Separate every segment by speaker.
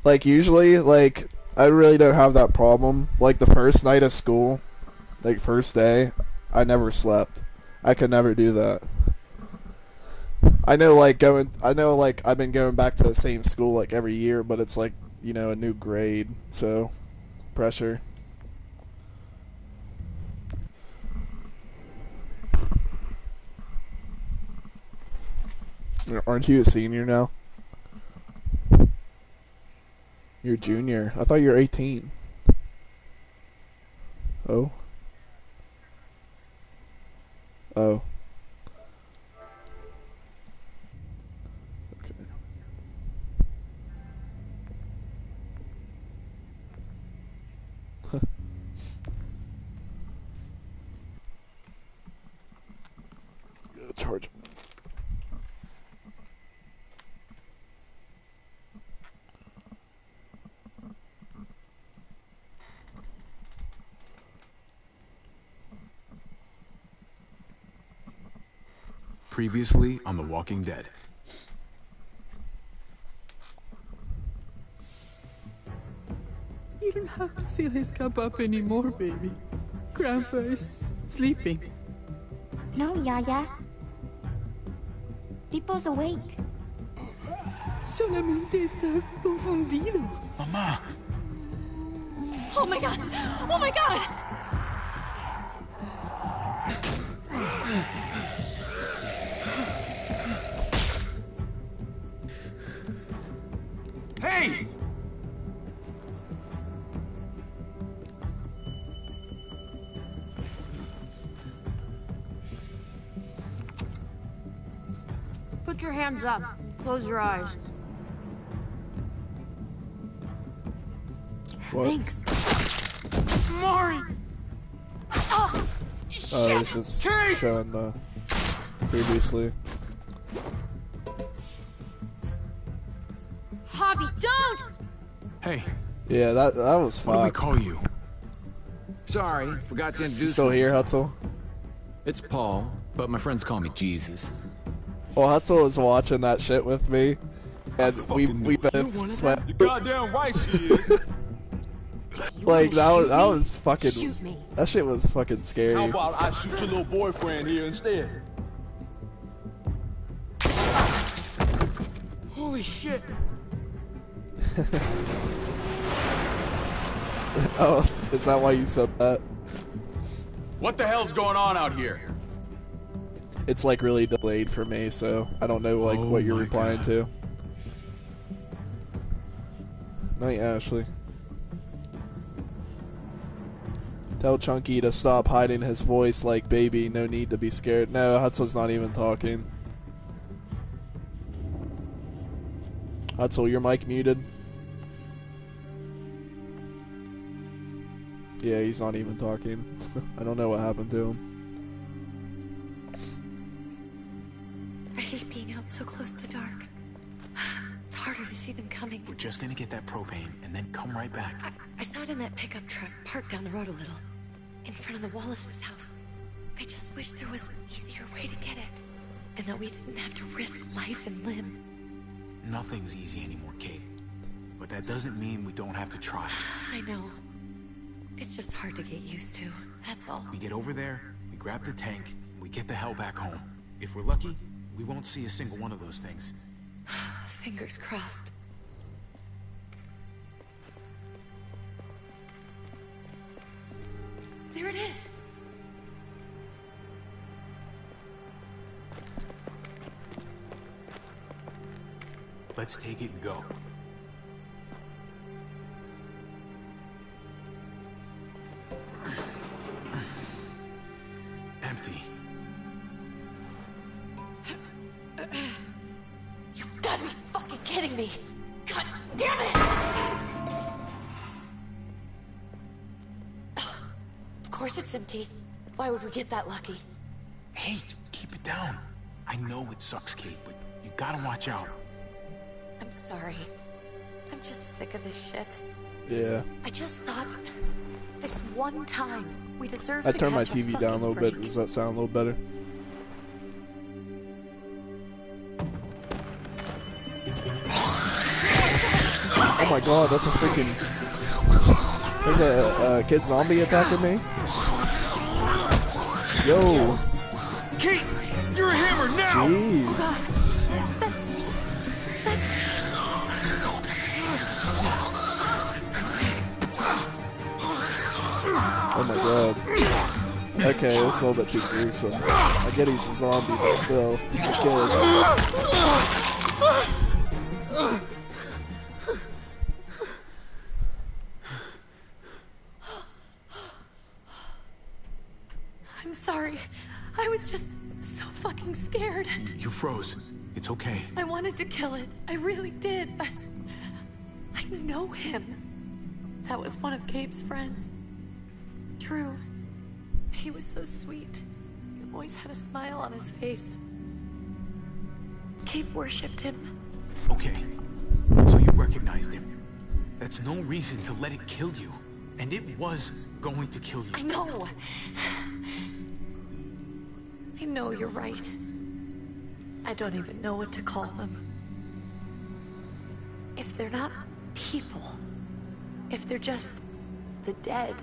Speaker 1: Like, usually, like, I really don't have that problem. Like, the first night of school, like, first day, I never slept. I could never do that. I know, like, I've been going back to the same school, like, every year, but it's, like, you know, a new grade, so, pressure. Aren't you a senior now? You're a junior. I thought you were 18. Oh? Oh. Okay. Gotta charge him.
Speaker 2: Previously on The Walking Dead.
Speaker 3: You don't have to fill his cup up anymore, baby. Grandpa is sleeping.
Speaker 4: No, Yaya. Pipo's awake.
Speaker 3: Solamente está confundido.
Speaker 2: Mamá!
Speaker 4: Oh my god! Oh my god!
Speaker 2: Hey!
Speaker 5: Put your hands up. Close your eyes.
Speaker 1: What?
Speaker 4: Thanks.
Speaker 5: Mari!
Speaker 4: Oh,
Speaker 1: Oh, it's just showing the previously.
Speaker 5: Javi, don't!
Speaker 2: Hey,
Speaker 1: Yeah, that was
Speaker 2: what do we
Speaker 1: fucked.
Speaker 2: call you?
Speaker 6: Sorry, forgot to
Speaker 1: You
Speaker 6: introduce
Speaker 1: still here,
Speaker 6: myself.
Speaker 1: Hutzel?
Speaker 6: It's Paul, but my friends call me Jesus.
Speaker 1: Well, Hutzel was watching that shit with me, and we've been sweat.
Speaker 2: Goddamn right she is.
Speaker 1: Like that was fucking.
Speaker 4: Shoot me.
Speaker 1: That shit was fucking scary.
Speaker 7: How about I shoot your little boyfriend here instead?
Speaker 2: Holy shit.
Speaker 1: Oh, is that why you said that?
Speaker 2: What the hell's going on out here?
Speaker 1: It's like really delayed for me, so I don't know like
Speaker 2: Oh
Speaker 1: what you're
Speaker 2: my
Speaker 1: replying
Speaker 2: God.
Speaker 1: to. Night, Ashley. Tell Chunky to stop hiding his voice like baby. No need to be scared. No, Hutzel's not even talking. Hutzel, your mic muted. Yeah, he's not even talking. I don't know what happened to him.
Speaker 8: I hate being out so close to dark. It's harder to see them coming.
Speaker 2: We're just gonna get that propane and then come right back.
Speaker 8: I saw it in that pickup truck parked down the road a little, in front of the Wallace's house. I just wish there was an easier way to get it, and that we didn't have to risk life and limb.
Speaker 2: Nothing's easy anymore, Kate. But that doesn't mean we don't have to try.
Speaker 8: I know. It's just hard to get used to, that's all.
Speaker 2: We get over there, we grab the tank, we get the hell back home. If we're lucky, we won't see a single one of those things.
Speaker 8: Fingers crossed. There it is!
Speaker 2: Let's take it and go. Empty.
Speaker 8: You've got to be fucking kidding me! God damn it! Of course it's empty. Why would we get that lucky?
Speaker 2: Hey, keep it down. I know it sucks, Kate, but you gotta watch out.
Speaker 8: I'm sorry. I'm just sick of this shit.
Speaker 1: Yeah.
Speaker 8: I just thought this one time we deserve
Speaker 1: I
Speaker 8: to
Speaker 1: turned my
Speaker 8: catch a
Speaker 1: TV down a little
Speaker 8: fucking
Speaker 1: bit.
Speaker 8: break.
Speaker 1: Does that sound a little better? Oh my my god, that's a freaking... There's a kid zombie attacking me? Yo!
Speaker 7: Kate, you're a hammer now!
Speaker 1: Jeez! Oh my god. Okay, that's a little bit too gruesome. I get he's a zombie, but still, he's a kid.
Speaker 8: I'm sorry. I was just so fucking scared.
Speaker 2: You froze. It's okay.
Speaker 8: I wanted to kill it. I really did, but I know him. That was one of Gabe's friends. Drew. He was so sweet. He always had a smile on his face. Gabe worshipped him.
Speaker 2: Okay. So you recognized him. That's no reason to let it kill you. And it was going to kill you.
Speaker 8: I know. I know you're right. I don't even know what to call them. If they're not people, if they're just the dead.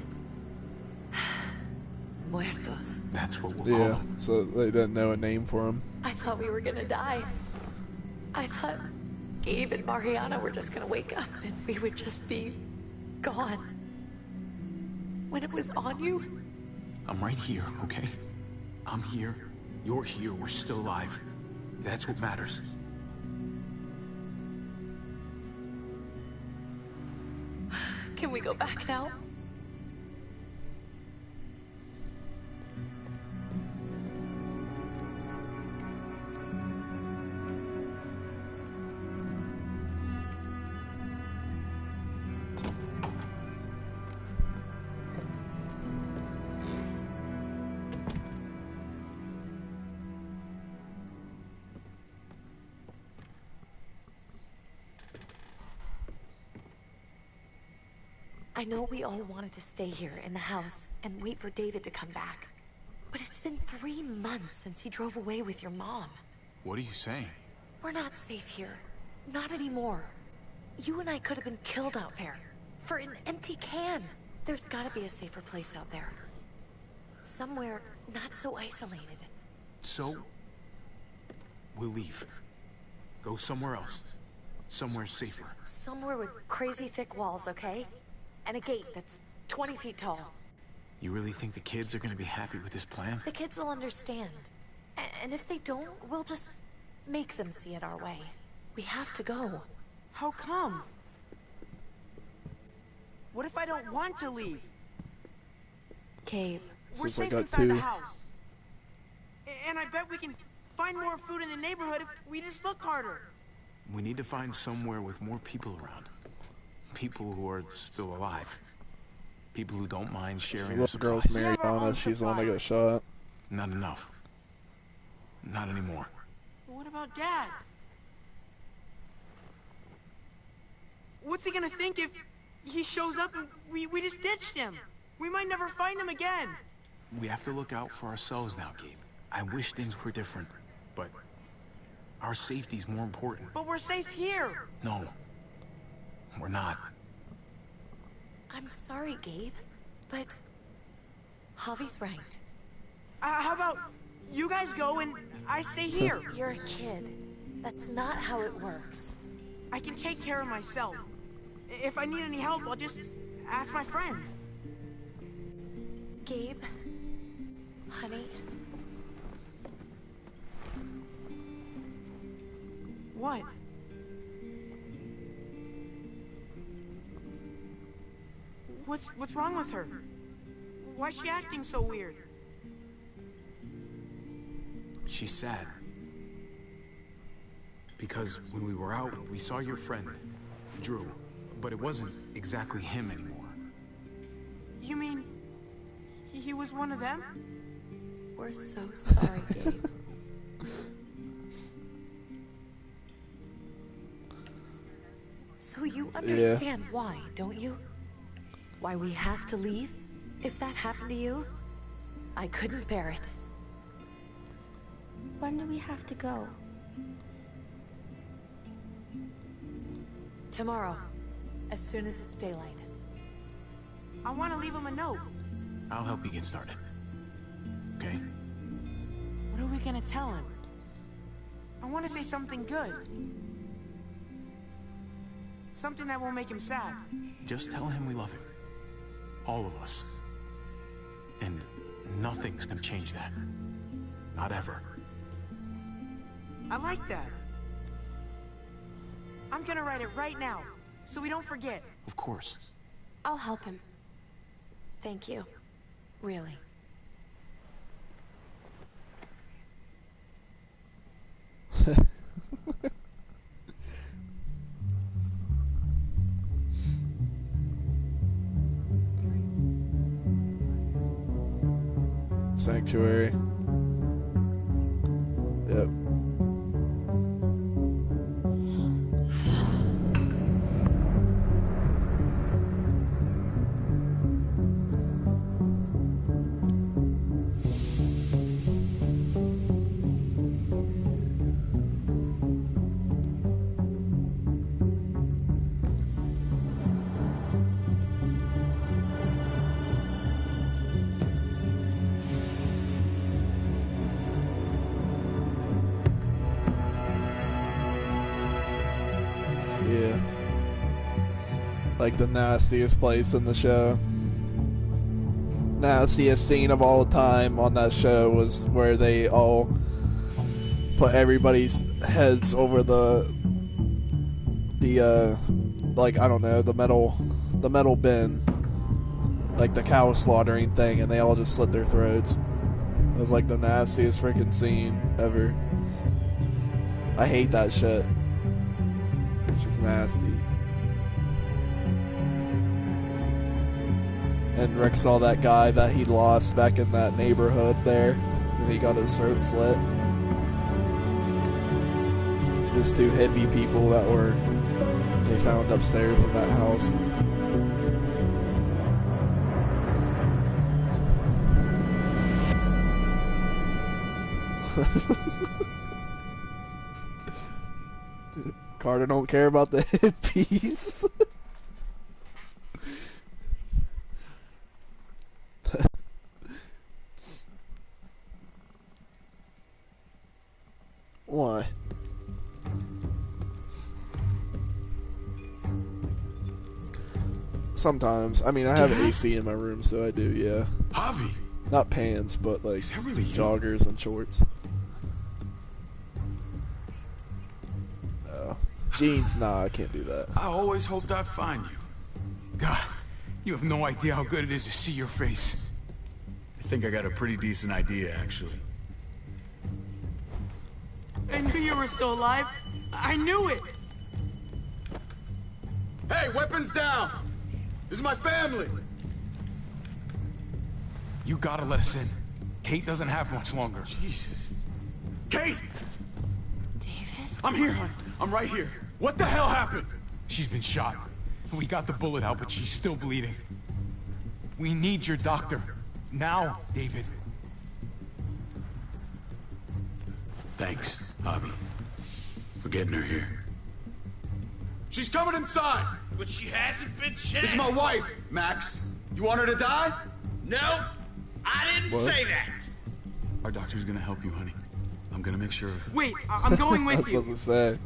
Speaker 8: Muertos.
Speaker 2: That's what we'll call
Speaker 1: Yeah,
Speaker 2: them.
Speaker 1: so they didn't know a name for him.
Speaker 8: I thought we were gonna die. I thought Gabe and Mariana were just gonna wake up and we would just be gone. When it was on you,
Speaker 2: I'm right here, okay? I'm here. You're here. We're still alive. That's what matters.
Speaker 8: can we go back now? I know we all wanted to stay here in the house and wait for David to come back. But it's been 3 months since he drove away with your mom.
Speaker 2: What are you saying?
Speaker 8: We're not safe here. Not anymore. You and I could have been killed out there. For an empty can. There's gotta be a safer place out there. Somewhere not so isolated.
Speaker 2: So, we'll leave. Go somewhere else. Somewhere safer.
Speaker 8: Somewhere with crazy thick walls, okay? And a gate that's 20 feet tall.
Speaker 2: You really think the kids are gonna be happy with this plan?
Speaker 8: The kids will understand. And if they don't, we'll just make them see it our way. We have to go.
Speaker 9: How come? What if I don't want to leave?
Speaker 8: Gabe.
Speaker 9: We're
Speaker 1: Since I
Speaker 9: safe
Speaker 1: got
Speaker 9: inside the
Speaker 1: 2.
Speaker 9: house. And I bet we can find more food in the neighborhood if we just look harder.
Speaker 2: We need to find somewhere with more people around. People who are still alive. People who don't mind sharing their
Speaker 1: Little girl's
Speaker 2: supplies.
Speaker 1: married Anna, she's the one that got shot.
Speaker 2: Not enough. Not anymore.
Speaker 9: What about Dad? What's he gonna think if he shows up and we just ditched him? We might never find him again.
Speaker 2: We have to look out for ourselves now, Gabe. I wish things were different, but our safety's more important.
Speaker 9: But we're safe here.
Speaker 2: No, we're not.
Speaker 8: I'm sorry, Gabe, but Javi's right.
Speaker 9: How about you guys go and I stay here?
Speaker 8: You're a kid. That's not how it works.
Speaker 9: I can take care of myself. If I need any help, I'll just ask my friends.
Speaker 8: Gabe, honey,
Speaker 9: What? What's wrong with her? Why is she acting so weird?
Speaker 2: She's sad. Because when we were out, we saw your friend, Drew. But it wasn't exactly him anymore.
Speaker 9: You mean he was one of them?
Speaker 8: we're so sorry, Gabe. So you understand why, don't you? Why we have to leave? If that happened to you, I couldn't bear it.
Speaker 10: When do we have to go?
Speaker 8: Tomorrow. as soon as it's daylight.
Speaker 9: I want to leave him a note.
Speaker 2: I'll help you get started. Okay?
Speaker 9: What are we gonna tell him? I want to say something good. Something that won't make him sad.
Speaker 2: Just tell him we love him. All of us. And nothing's gonna change that. Not ever.
Speaker 9: I like that. I'm gonna write it right now, so we don't forget.
Speaker 2: Of course.
Speaker 8: I'll help him. Thank you. Really.
Speaker 1: Sanctuary. Yep. Yeah. Like the nastiest place in the show. Nastiest scene of all time on that show was where they all put everybody's heads over the like, I don't know, the metal bin, like the cow slaughtering thing, and they all just slit their throats. It was like the nastiest freaking scene ever. I hate that shit. It's just nasty. And Rick saw that guy that he lost back in that neighborhood there, and he got his throat slit. These two hippie people that they found upstairs in that house. Carter don't care about the hippies. Why? Sometimes. I mean, I have AC in my room, so I do, yeah.
Speaker 7: Javi!
Speaker 1: Not pants, but like
Speaker 7: really
Speaker 1: joggers and shorts. Oh. Jeans, nah, I can't do that.
Speaker 7: I always hoped I'd find you.
Speaker 2: God, you have no idea how good it is to see your face.
Speaker 6: I think I got a pretty decent idea, actually.
Speaker 9: I knew you were still alive. I knew it.
Speaker 7: Hey, weapons down! This is my family!
Speaker 2: You gotta let us in. Kate doesn't have much longer.
Speaker 7: Jesus. Kate!
Speaker 8: David?
Speaker 7: I'm here, hon. I'm right here. What the hell happened?
Speaker 2: She's been shot. We got the bullet out, but she's still bleeding. We need your doctor. Now, David.
Speaker 7: Thanks, Javi, for getting her here. She's coming inside!
Speaker 10: But she hasn't been checked.
Speaker 7: This is my wife, Max. You want her to die?
Speaker 10: No, I didn't say that.
Speaker 6: Our doctor's gonna help you, honey. I'm gonna make sure.
Speaker 9: Wait, I'm going with
Speaker 1: That's
Speaker 9: you.
Speaker 1: what to say.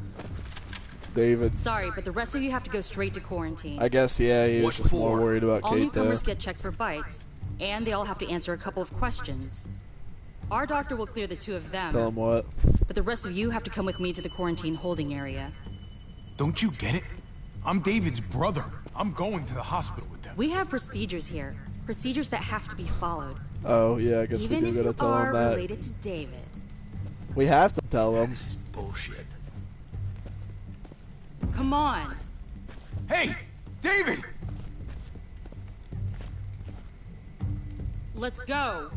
Speaker 1: David.
Speaker 4: Sorry, but the rest of you have to go straight to quarantine.
Speaker 1: I guess, yeah, he was
Speaker 10: What
Speaker 1: just more
Speaker 10: for?
Speaker 1: worried about
Speaker 4: All
Speaker 1: Kate there.
Speaker 4: newcomers get checked for bites, and they all have to answer a couple of questions. Our doctor will clear the two of them,
Speaker 1: Tell him what.
Speaker 4: but the rest of you have to come with me to the quarantine holding area.
Speaker 2: Don't you get it? I'm David's brother. I'm going to the hospital with them.
Speaker 4: We have procedures here. Procedures that have to be followed.
Speaker 1: Oh, yeah, I guess
Speaker 4: Even
Speaker 1: we
Speaker 4: if
Speaker 1: do gotta
Speaker 4: you
Speaker 1: tell
Speaker 4: are
Speaker 1: him that.
Speaker 4: related to David.
Speaker 1: We have to tell him.
Speaker 10: This is bullshit.
Speaker 4: Come on.
Speaker 2: Hey, David!
Speaker 4: Let's go.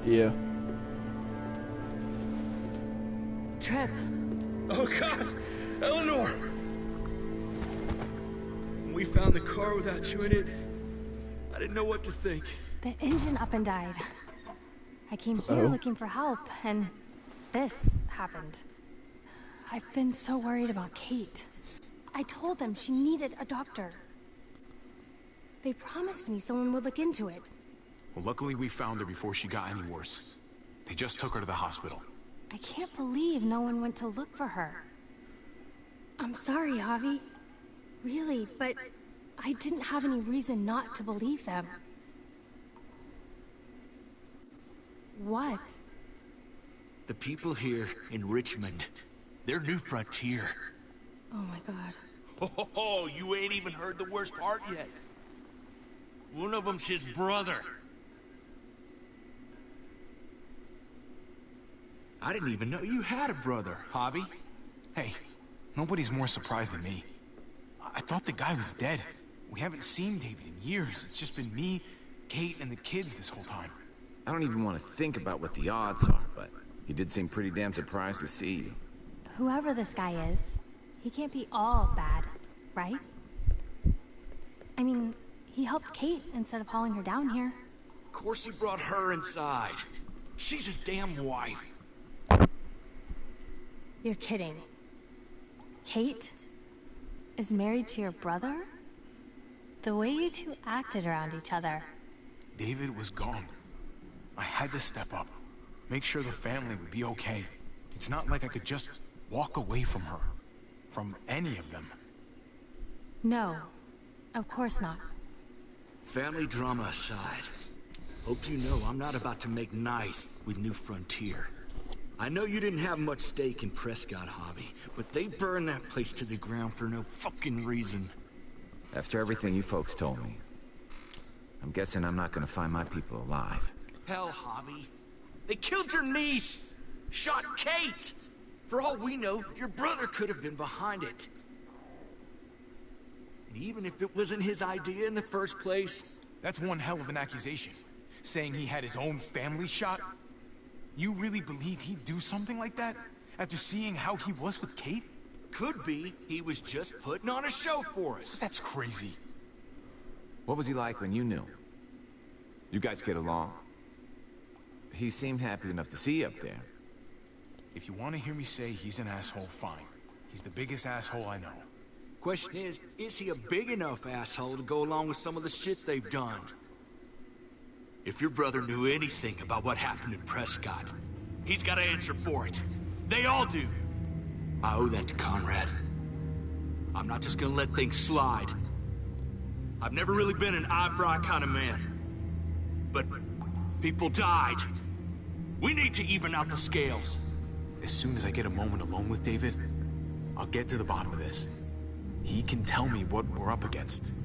Speaker 1: Yeah.
Speaker 8: Trip.
Speaker 10: Oh God, Eleanor!
Speaker 11: found the car without you in it, I didn't know what to think.
Speaker 12: The engine up and died. I came here looking for help, and this happened. I've been so worried about Kate. I told them she needed a doctor. They promised me someone would look into it.
Speaker 2: Well, luckily we found her before she got any worse. They just took her to the hospital.
Speaker 12: I can't believe no one went to look for her. I'm sorry, Javi. Really, but I didn't have any reason not to believe them. What?
Speaker 11: The people here in Richmond, they're New Frontier.
Speaker 12: Oh my god.
Speaker 10: Oh, you ain't even heard the worst part yet. One of them's his brother.
Speaker 11: I didn't even know you had a brother, Javi.
Speaker 2: Hey, nobody's more surprised than me. I thought the guy was dead. We haven't seen David in years. It's just been me, Kate, and the kids this whole time.
Speaker 6: I don't even want to think about what the odds are, but he did seem pretty damn surprised to see you.
Speaker 12: Whoever this guy is, he can't be all bad, right? I mean, he helped Kate instead of hauling her down here.
Speaker 10: Of course he brought her inside. She's his damn wife.
Speaker 12: You're kidding. Kate is married to your brother? The way you two acted around each other.
Speaker 2: David was gone. I had to step up. Make sure the family would be okay. It's not like I could just walk away from her. From any of them.
Speaker 12: No, of course not.
Speaker 10: Family drama aside, hope you know I'm not about to make nice with New Frontier. I know you didn't have much stake in Prescott, Javi, but they burned that place to the ground for no fucking reason.
Speaker 6: After everything you folks told me, I'm guessing I'm not gonna find my people alive.
Speaker 10: Hell, Javi. They killed your niece! Shot Kate! For all we know, your brother could have been behind it. And even if it wasn't his idea in the first place...
Speaker 2: That's one hell of an accusation. Saying he had his own family shot? You really believe he'd do something like that? After seeing how he was with Kate?
Speaker 10: Could be he was just putting on a show for us.
Speaker 2: That's crazy.
Speaker 6: What was he like when you knew? You guys get along? He seemed happy enough to see you up there.
Speaker 2: If you want to hear me say he's an asshole, fine. He's the biggest asshole I know.
Speaker 10: Question is he a big enough asshole to go along with some of the shit they've done? If your brother knew anything about what happened in Prescott, he's got to answer for it. They all do. I owe that to Conrad. I'm not just gonna let things slide. I've never really been an eye-for-eye kind of man. But people died. We need to even out the scales.
Speaker 2: As soon as I get a moment alone with David, I'll get to the bottom of this. He can tell me what we're up against.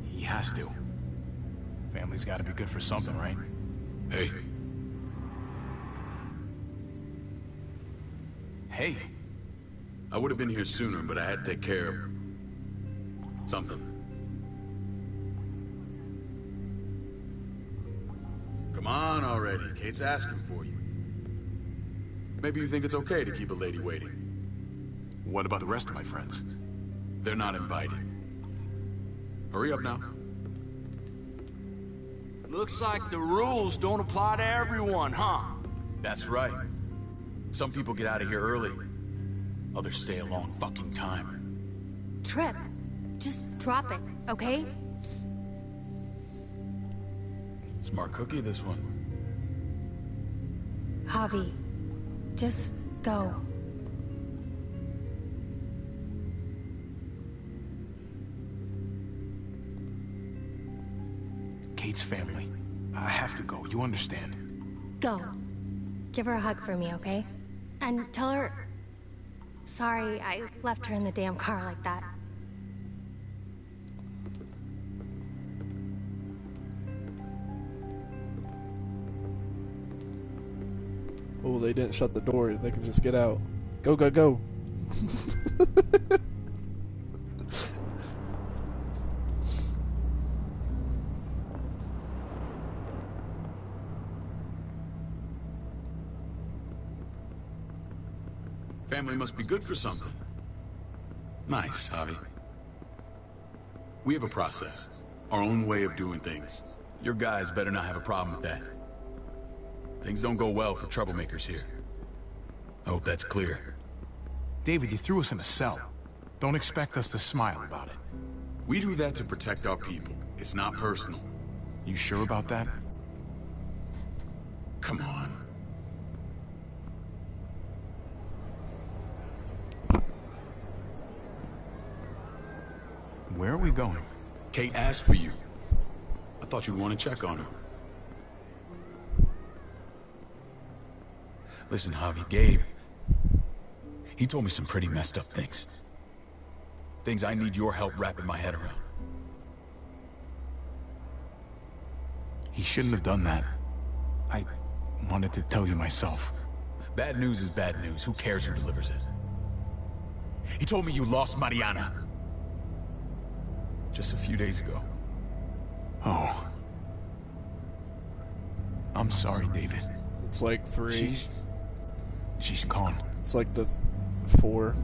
Speaker 2: He has to. Family's gotta be good for something, right?
Speaker 7: Hey.
Speaker 2: Hey.
Speaker 7: I would have been here sooner, but I had to take care of... something. Come on already. Kate's asking for you. Maybe you think it's okay to keep a lady waiting.
Speaker 2: What about the rest of my friends?
Speaker 7: They're not invited. Hurry up now.
Speaker 10: Looks like the rules don't apply to everyone, huh?
Speaker 7: That's right. Some people get out of here early. Others stay a long fucking time.
Speaker 12: Trip, just drop it, okay?
Speaker 7: Smart cookie, this one.
Speaker 12: Javi, just go.
Speaker 2: Kate's family. I have to go, you understand.
Speaker 12: Go. Give her a hug for me, okay? And tell her... Sorry, I left her in the damn car like that.
Speaker 1: Oh, they didn't shut the door. They can just get out. Go, go, go.
Speaker 7: Family must be good for something. Nice, Javi. We have a process. Our own way of doing things. Your guys better not have a problem with that. Things don't go well for troublemakers here. I hope that's clear.
Speaker 2: David, you threw us in a cell. Don't expect us to smile about it.
Speaker 7: We do that to protect our people. It's not personal.
Speaker 2: You sure about that?
Speaker 7: Come on.
Speaker 2: Where are we going?
Speaker 7: Kate asked for you. I thought you'd want to check on her. Listen, Javi, Gabe. He told me some pretty messed up things. Things I need your help wrapping my head around.
Speaker 2: He shouldn't have done that. I wanted to tell you myself.
Speaker 7: Bad news is bad news. Who cares who delivers it? He told me you lost Mariana. Just a few days ago.
Speaker 2: Oh. I'm sorry, David.
Speaker 1: It's like 3.
Speaker 2: She's gone.
Speaker 1: It's like the 4.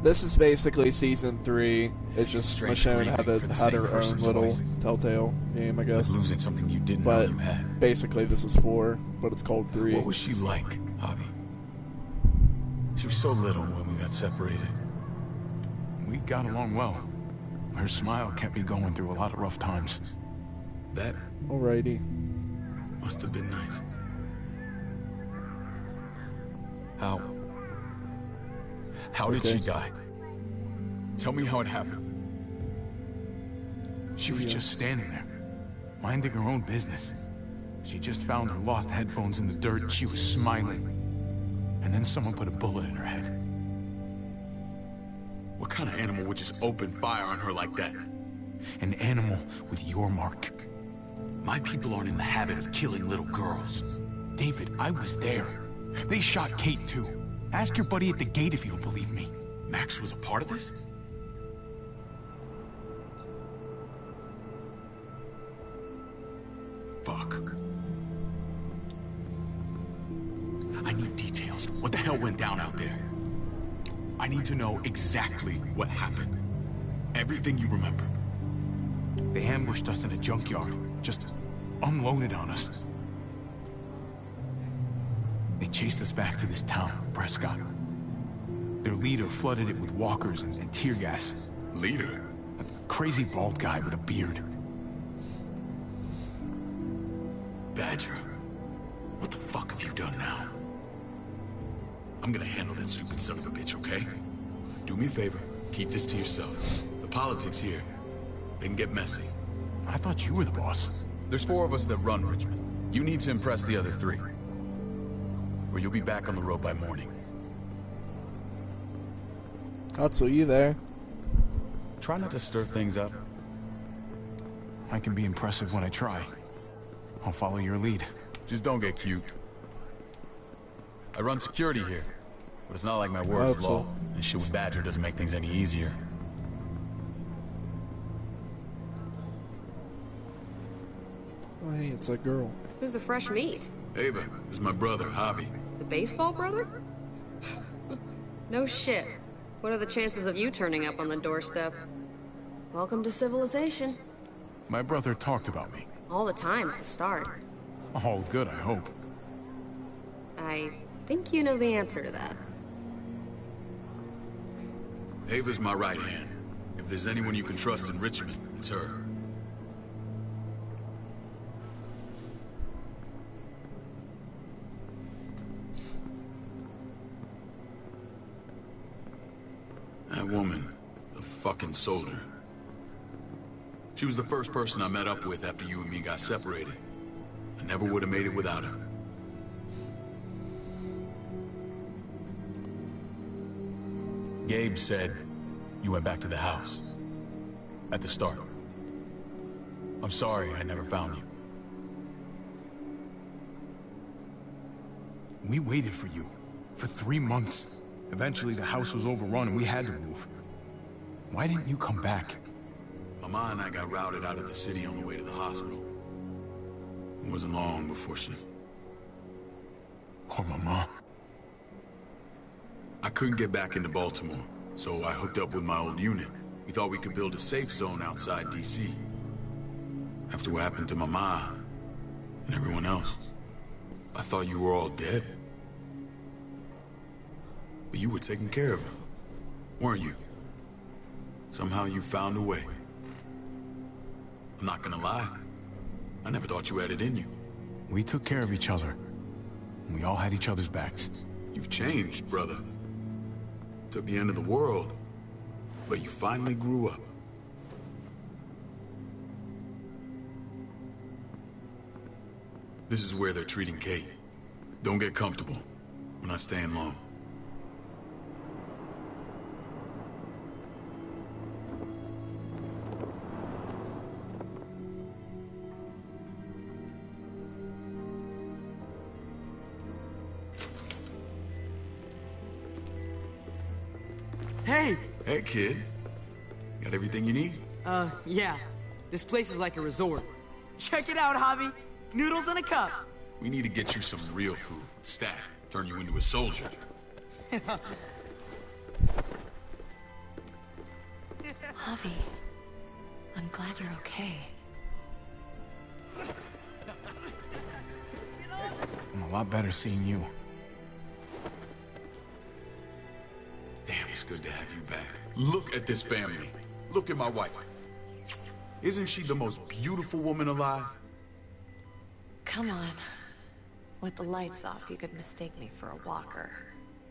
Speaker 1: This is basically season 3. It's just Michonne had her own little Telltale game, I guess.
Speaker 7: Like losing something you didn't know you had.
Speaker 1: Basically, this is 4, but it's called 3.
Speaker 7: What was she like, Javi? She was so little when we got separated.
Speaker 2: We got along well. Her smile kept me going through a lot of rough times.
Speaker 7: That
Speaker 1: alrighty.
Speaker 7: Must have been nice. How did she die? Tell me how it happened.
Speaker 2: She was just standing there, minding her own business. She just found her lost headphones in the dirt. She was smiling. And then someone put a bullet in her head.
Speaker 7: What kind of animal would just open fire on her like that?
Speaker 2: An animal with your mark.
Speaker 7: My people aren't in the habit of killing little girls.
Speaker 2: David, I was there. They shot Kate too. Ask your buddy at the gate if you don't believe me.
Speaker 7: Max was a part of this? Fuck. I need details. What the hell went down out there? I need to know exactly what happened. Everything you remember.
Speaker 2: They ambushed us in a junkyard. Just unloaded on us. They chased us back to this town, Prescott. Their leader flooded it with walkers and tear gas.
Speaker 7: Leader?
Speaker 2: A crazy bald guy with a beard.
Speaker 7: Badger, what the fuck have you done now? I'm gonna handle that stupid son of a bitch, okay? Do me a favor, keep this to yourself. The politics here, they can get messy.
Speaker 2: I thought you were the boss.
Speaker 7: There's 4 of us that run Richmond. You need to impress the other 3. Or you'll be back on the road by morning.
Speaker 1: Hatsu, you there?
Speaker 7: Try not to stir things up.
Speaker 2: I can be impressive when I try. I'll follow your lead.
Speaker 7: Just don't get cute. I run security here, but it's not like my word is law. And shit with Badger doesn't make things any easier.
Speaker 1: Oh, hey, it's that girl.
Speaker 13: Who's the fresh meat?
Speaker 7: Ava, this is my brother, Javi.
Speaker 13: The baseball brother? No shit. What are the chances of you turning up on the doorstep? Welcome to civilization.
Speaker 2: My brother talked about me.
Speaker 13: All the time at the start.
Speaker 2: All good, I hope.
Speaker 13: I think you know the answer to that.
Speaker 7: Ava's my right hand. If there's anyone you can trust in Richmond, it's her. That woman, the fucking soldier. She was the first person I met up with after you and me got separated. I never would have made it without her. Gabe said you went back to the house. At the start. I'm sorry I never found you.
Speaker 2: We waited for you. For 3 months. Eventually the house was overrun and we had to move. Why didn't you come back?
Speaker 7: Mama and I got routed out of the city on the way to the hospital. It wasn't long before she...
Speaker 2: Poor Mama.
Speaker 7: I couldn't get back into Baltimore. So I hooked up with my old unit. We thought we could build a safe zone outside DC. After what happened to Mama and everyone else, I thought you were all dead. But you were taking care of them, weren't you? Somehow you found a way. I'm not gonna lie. I never thought you had it in you.
Speaker 2: We took care of each other. We all had each other's backs.
Speaker 7: You've changed, brother. Took the end of the world, but you finally grew up. This is where they're treating Kate. Don't get comfortable. We're not staying long.
Speaker 9: Hey!
Speaker 7: Hey, kid. Got everything you need?
Speaker 9: Yeah. This place is like a resort. Check it out, Javi. Noodles in a cup.
Speaker 7: We need to get you some real food. Stat. Turn you into a soldier.
Speaker 8: Javi, I'm glad you're okay.
Speaker 2: I'm a lot better seeing you.
Speaker 7: Damn, it's good to have you back. Look at this family. Look at my wife. Isn't she the most beautiful woman alive?
Speaker 8: Come on. With the lights off, you could mistake me for a walker.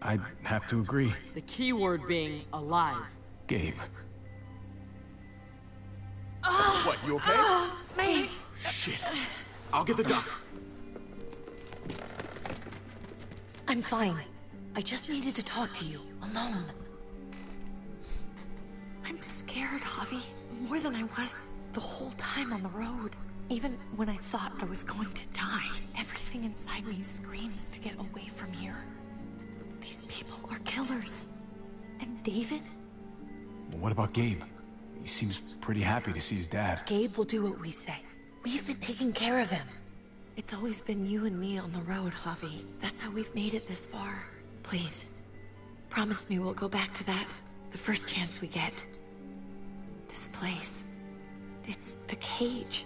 Speaker 2: I'd have to agree.
Speaker 9: The key word being alive.
Speaker 2: Gabe.
Speaker 7: What, you okay?
Speaker 8: Me.
Speaker 7: Shit. I'll get the doctor.
Speaker 8: I'm fine. I just needed to talk to you, alone. I'm scared, Javi. More than I was the whole time on the road. Even when I thought I was going to die, everything inside me screams to get away from here. These people are killers. And David?
Speaker 2: Well, what about Gabe? He seems pretty happy to see his dad.
Speaker 8: Gabe will do what we say. We've been taking care of him. It's always been you and me on the road, Javi. That's how we've made it this far. Please, promise me we'll go back to that the first chance we get. This place, it's a cage.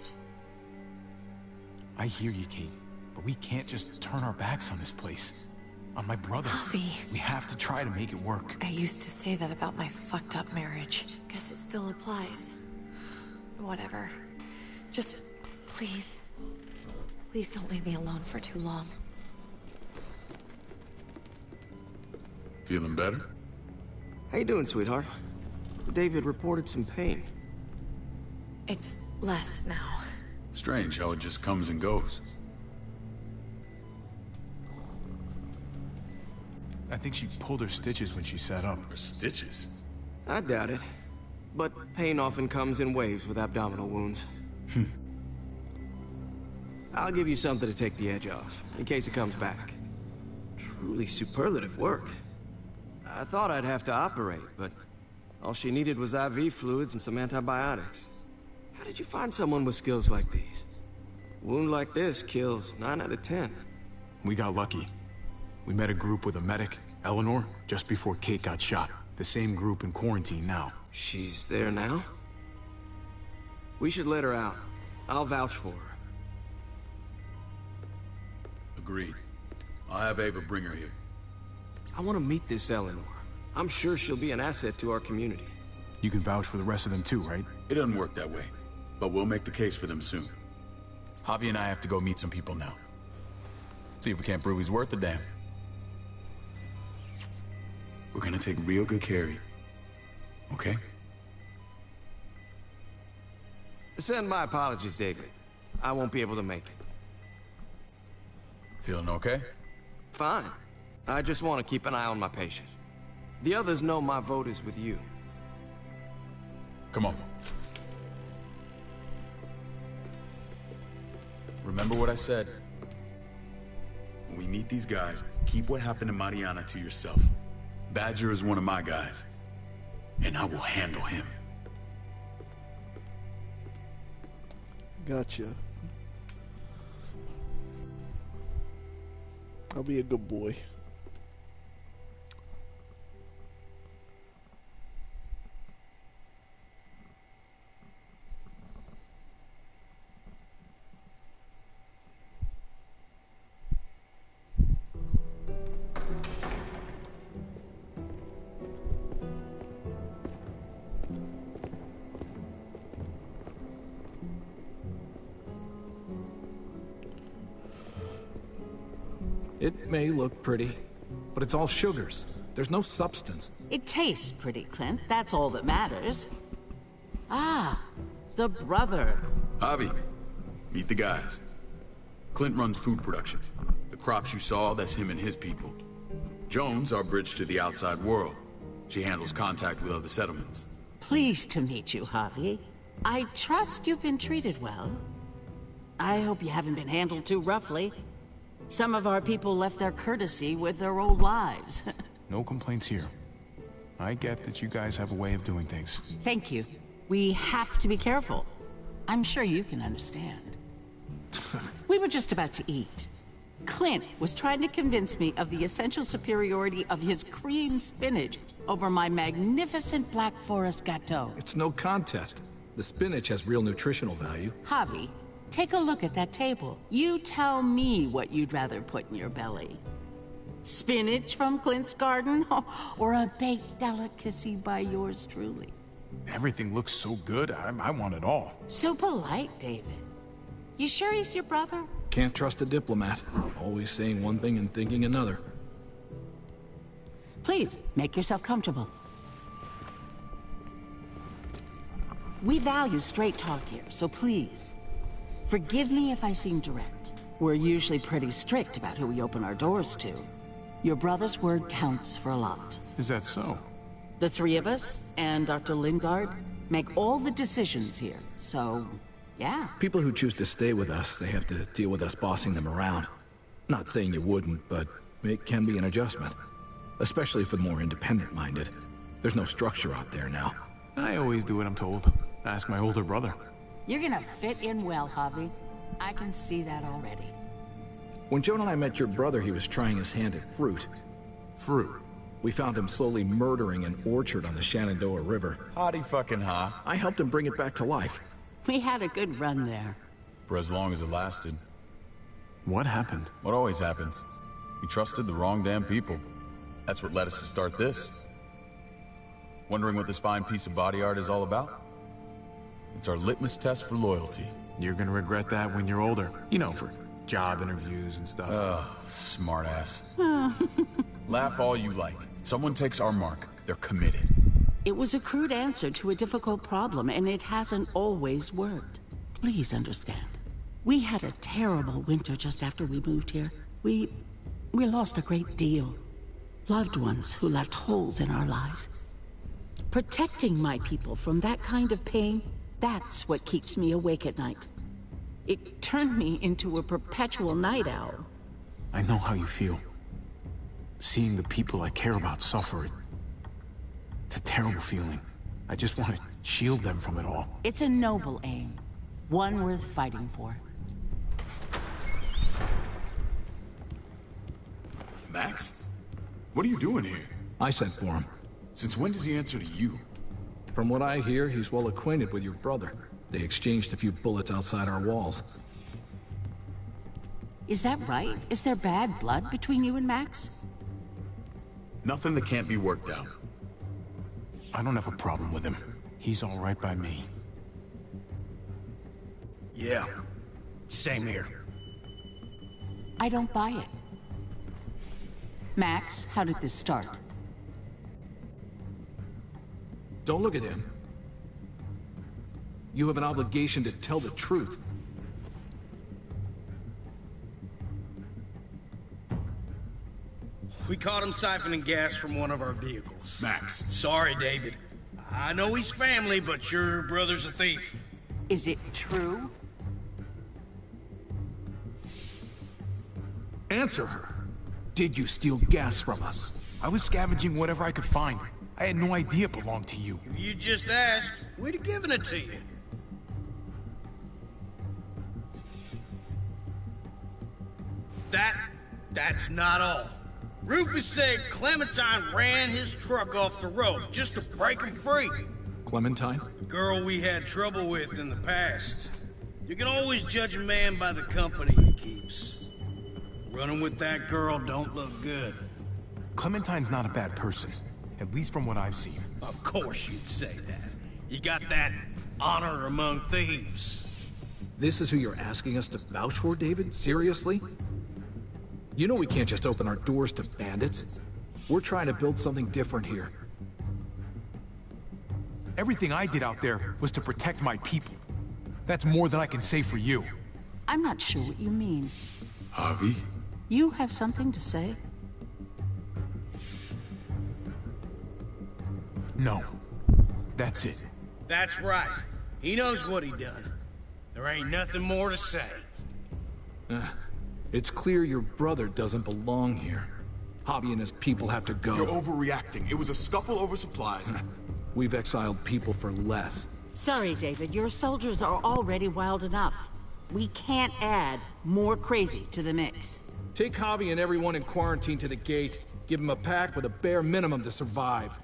Speaker 2: I hear you, Kate, but we can't just turn our backs on this place. On my brother.
Speaker 8: Javi.
Speaker 2: We have to try to make it work.
Speaker 8: I used to say that about my fucked up marriage. Guess it still applies. Whatever. Just, please. Please don't leave me alone for too long.
Speaker 7: Feeling better?
Speaker 14: How you doing, sweetheart? David reported some pain.
Speaker 8: It's less now.
Speaker 7: Strange how it just comes and goes.
Speaker 2: I think she pulled her stitches when she sat up.
Speaker 7: Her stitches?
Speaker 14: I doubt it. But pain often comes in waves with abdominal wounds. I'll give you something to take the edge off, in case it comes back. Truly superlative work. I thought I'd have to operate, but all she needed was IV fluids and some antibiotics. How did you find someone with skills like these? A wound like this kills 9 out of 10.
Speaker 2: We got lucky. We met a group with a medic, Eleanor, just before Kate got shot. The same group in quarantine now.
Speaker 14: She's there now? We should let her out. I'll vouch for her.
Speaker 7: Agreed. I'll have Ava bring her here.
Speaker 14: I want to meet this Eleanor. I'm sure she'll be an asset to our community.
Speaker 2: You can vouch for the rest of them too, right?
Speaker 7: It doesn't work that way, but we'll make the case for them soon. Javi and I have to go meet some people now. See if we can't prove he's worth the damn. We're gonna take real good care of you. Okay?
Speaker 14: Send my apologies, David. I won't be able to make it.
Speaker 7: Feeling okay?
Speaker 14: Fine. I just want to keep an eye on my patient. The others know my vote is with you.
Speaker 7: Come on. Remember what I said. When we meet these guys, keep what happened to Mariana to yourself. Badger is one of my guys, and I will handle him.
Speaker 1: Gotcha. I'll be a good boy.
Speaker 15: It may look pretty, but it's all sugars. There's no substance.
Speaker 16: It tastes pretty, Clint. That's all that matters. Ah, the brother.
Speaker 7: Javi, meet the guys. Clint runs food production. The crops you saw, that's him and his people. Jones, our bridge to the outside world. She handles contact with other settlements.
Speaker 16: Pleased to meet you, Javi. I trust you've been treated well. I hope you haven't been handled too roughly. Some of our people left their courtesy with their old lives.
Speaker 2: No complaints here. I get that you guys have a way of doing things.
Speaker 16: Thank you. We have to be careful. I'm sure you can understand. We were just about to eat. Clint was trying to convince me of the essential superiority of his cream spinach over my magnificent Black Forest gâteau.
Speaker 15: It's no contest. The spinach has real nutritional value.
Speaker 16: Javi, take a look at that table. You tell me what you'd rather put in your belly. Spinach from Clint's garden, or a baked delicacy by yours truly?
Speaker 2: Everything looks so good, I want it all.
Speaker 16: So polite, David. You sure he's your brother?
Speaker 15: Can't trust a diplomat. Always saying one thing and thinking another.
Speaker 16: Please, make yourself comfortable. We value straight talk here, so please, forgive me if I seem direct. We're usually pretty strict about who we open our doors to. Your brother's word counts for a lot.
Speaker 2: Is that so?
Speaker 16: The three of us, and Dr. Lingard, make all the decisions here, so, yeah.
Speaker 15: People who choose to stay with us, they have to deal with us bossing them around. Not saying you wouldn't, but it can be an adjustment. Especially for the more independent-minded. There's no structure out there now.
Speaker 2: I always do what I'm told. Ask my older brother.
Speaker 16: You're gonna fit in well, Javi. I can see that already.
Speaker 15: When Joan and I met your brother, he was trying his hand at fruit.
Speaker 2: Fruit?
Speaker 15: We found him slowly murdering an orchard on the Shenandoah River.
Speaker 7: Howdy fucking ha.
Speaker 15: I helped him bring it back to life.
Speaker 16: We had a good run there.
Speaker 7: For as long as it lasted.
Speaker 2: What happened?
Speaker 7: What always happens. We trusted the wrong damn people. That's what led us to start this. Wondering what this fine piece of body art is all about? It's our litmus test for loyalty.
Speaker 2: You're gonna regret that when you're older. You know, for job interviews and stuff.
Speaker 7: Smartass. Laugh all you like. Someone takes our mark, they're committed.
Speaker 16: It was a crude answer to a difficult problem, and it hasn't always worked. Please understand. We had a terrible winter just after we moved here. We lost a great deal. Loved ones who left holes in our lives. Protecting my people from that kind of pain, that's what keeps me awake at night. It turned me into a perpetual night owl.
Speaker 2: I know how you feel. Seeing the people I care about suffer, it's a terrible feeling. I just want to shield them from it all.
Speaker 16: It's a noble aim. One worth fighting for.
Speaker 7: Max? What are you doing here?
Speaker 15: I sent for him.
Speaker 7: Since when does he answer to you?
Speaker 15: From what I hear, he's well acquainted with your brother. They exchanged a few bullets outside our walls.
Speaker 16: Is that right? Is there bad blood between you and Max?
Speaker 7: Nothing that can't be worked out.
Speaker 2: I don't have a problem with him. He's all right by me.
Speaker 17: Yeah, same here.
Speaker 16: I don't buy it. Max, how did this start?
Speaker 15: Don't look at him. You have an obligation to tell the truth.
Speaker 17: We caught him siphoning gas from one of our vehicles.
Speaker 7: Max.
Speaker 17: Sorry, David. I know he's family, but your brother's a thief.
Speaker 16: Is it true?
Speaker 15: Answer her. Did you steal gas from us?
Speaker 2: I was scavenging whatever I could find. I had no idea it belonged to you.
Speaker 17: If you just asked, we'd have given it to you. That's not all. Rufus said Clementine ran his truck off the road just to break him free.
Speaker 15: Clementine?
Speaker 17: Girl we had trouble with in the past. You can always judge a man by the company he keeps. Running with that girl don't look good.
Speaker 2: Clementine's not a bad person, at least from what I've seen.
Speaker 17: Of course you'd say that. You got that honor among thieves.
Speaker 15: This is who you're asking us to vouch for, David? Seriously? You know we can't just open our doors to bandits. We're trying to build something different here.
Speaker 2: Everything I did out there was to protect my people. That's more than I can say for you.
Speaker 16: I'm not sure what you mean.
Speaker 7: Javi?
Speaker 16: You have something to say?
Speaker 2: No. That's it.
Speaker 17: That's right. He knows what he done. There ain't nothing more to say.
Speaker 15: It's clear your brother doesn't belong here. Javi and his people have to go.
Speaker 7: You're overreacting. It was a scuffle over supplies.
Speaker 15: We've exiled people for less.
Speaker 16: Sorry, David. Your soldiers are already wild enough. We can't add more crazy to the mix.
Speaker 15: Take Javi and everyone in quarantine to the gate. Give them a pack with a bare minimum to survive.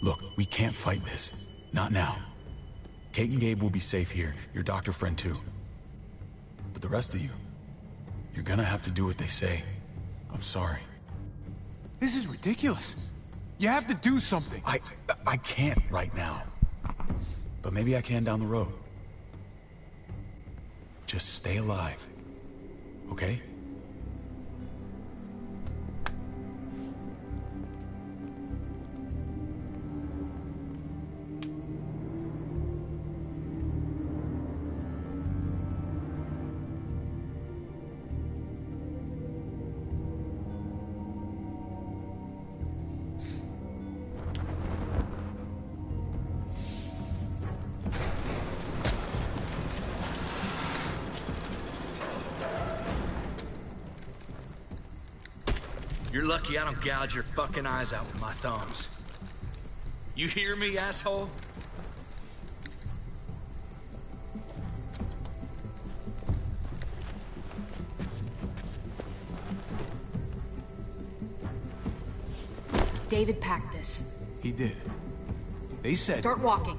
Speaker 7: Look, we can't fight this. Not now. Kate and Gabe will be safe here. Your doctor friend too. But the rest of you, you're gonna have to do what they say. I'm sorry.
Speaker 2: This is ridiculous. You have to do something.
Speaker 7: I can't right now. But maybe I can down the road. Just stay alive. Okay?
Speaker 10: You're lucky I don't gouge your fucking eyes out with my thumbs. You hear me, asshole?
Speaker 8: David packed this.
Speaker 2: He did. They said...
Speaker 8: Start walking.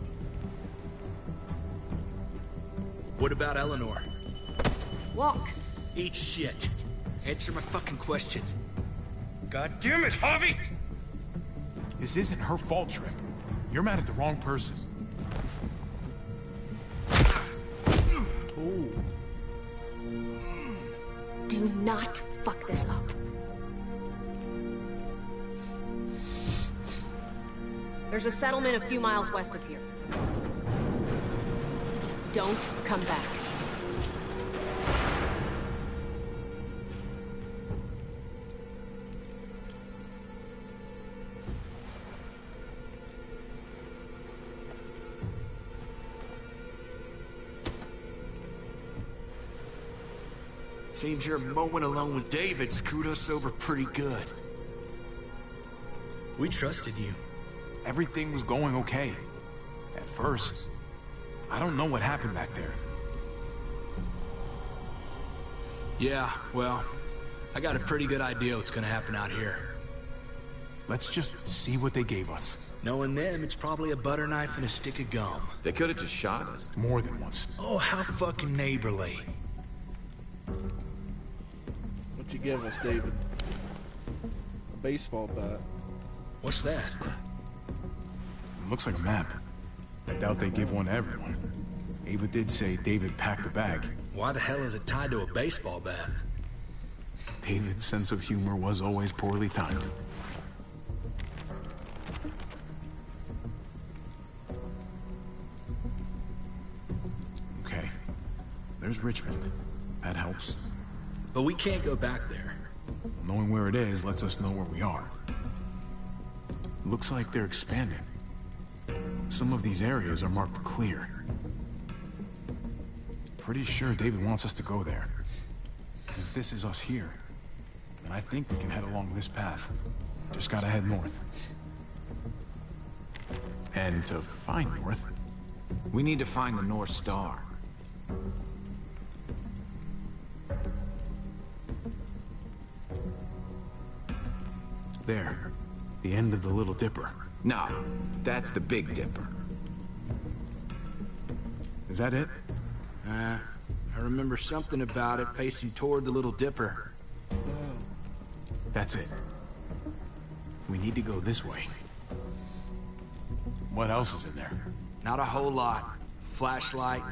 Speaker 10: What about Eleanor?
Speaker 8: Walk.
Speaker 10: Eat shit. Answer my fucking question. God damn it, Javi!
Speaker 2: This isn't her fault, Trip. You're mad at the wrong person.
Speaker 1: Ooh.
Speaker 8: Do not fuck this up. There's a settlement a few miles west of here. Don't come back.
Speaker 10: Seems your moment alone with David screwed us over pretty good. We trusted you.
Speaker 2: Everything was going okay. At first. I don't know what happened back there.
Speaker 10: Yeah, well, I got a pretty good idea what's gonna happen out here.
Speaker 2: Let's just see what they gave us.
Speaker 10: Knowing them, it's probably a butter knife and a stick of gum.
Speaker 6: They could have just shot us.
Speaker 2: More than once.
Speaker 10: Oh, how fucking neighborly.
Speaker 1: What'd you give us, David? A baseball bat.
Speaker 10: What's that?
Speaker 2: It looks like a map. I doubt they give one to everyone. Ava did say David packed the bag.
Speaker 10: Why the hell is it tied to a baseball bat?
Speaker 2: David's sense of humor was always poorly timed. Okay. There's Richmond. That helps.
Speaker 10: But we can't go back there.
Speaker 2: Knowing where it is lets us know where we are. Looks like they're expanding. Some of these areas are marked clear. Pretty sure David wants us to go there. And if this is us here, then I think we can head along this path. Just gotta head north. And to find north...
Speaker 6: We need to find the North Star.
Speaker 2: There. The end of the Little Dipper.
Speaker 6: No, that's the Big Dipper.
Speaker 2: Is that it?
Speaker 10: I remember something about it facing toward the Little Dipper.
Speaker 2: That's it. We need to go this way. What else is in there?
Speaker 10: Not a whole lot. Flashlight,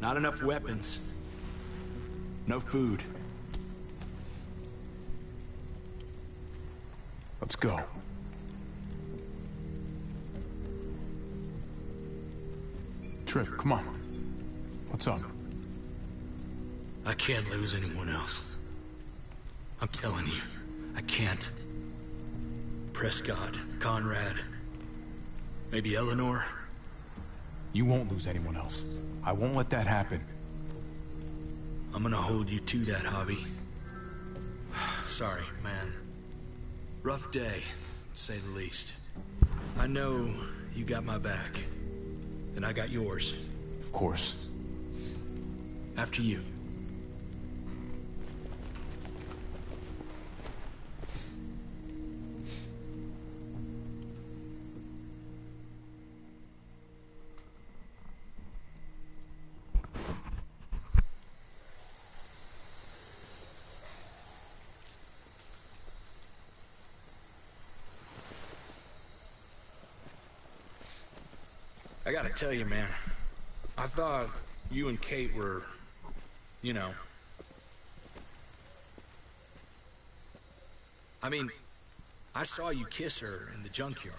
Speaker 10: not enough weapons. No food.
Speaker 2: Let's go. Trip, come on. What's up?
Speaker 10: I can't lose anyone else. I'm telling you, I can't. Prescott, Conrad, maybe Eleanor.
Speaker 2: You won't lose anyone else. I won't let that happen.
Speaker 10: I'm gonna hold you to that, Hobby. Sorry, man. Rough day, to say the least. I know you got my back, and I got yours.
Speaker 2: Of course.
Speaker 10: After you. I gotta tell you, man, I thought you and Kate were, you know... I mean, I saw you kiss her in the junkyard,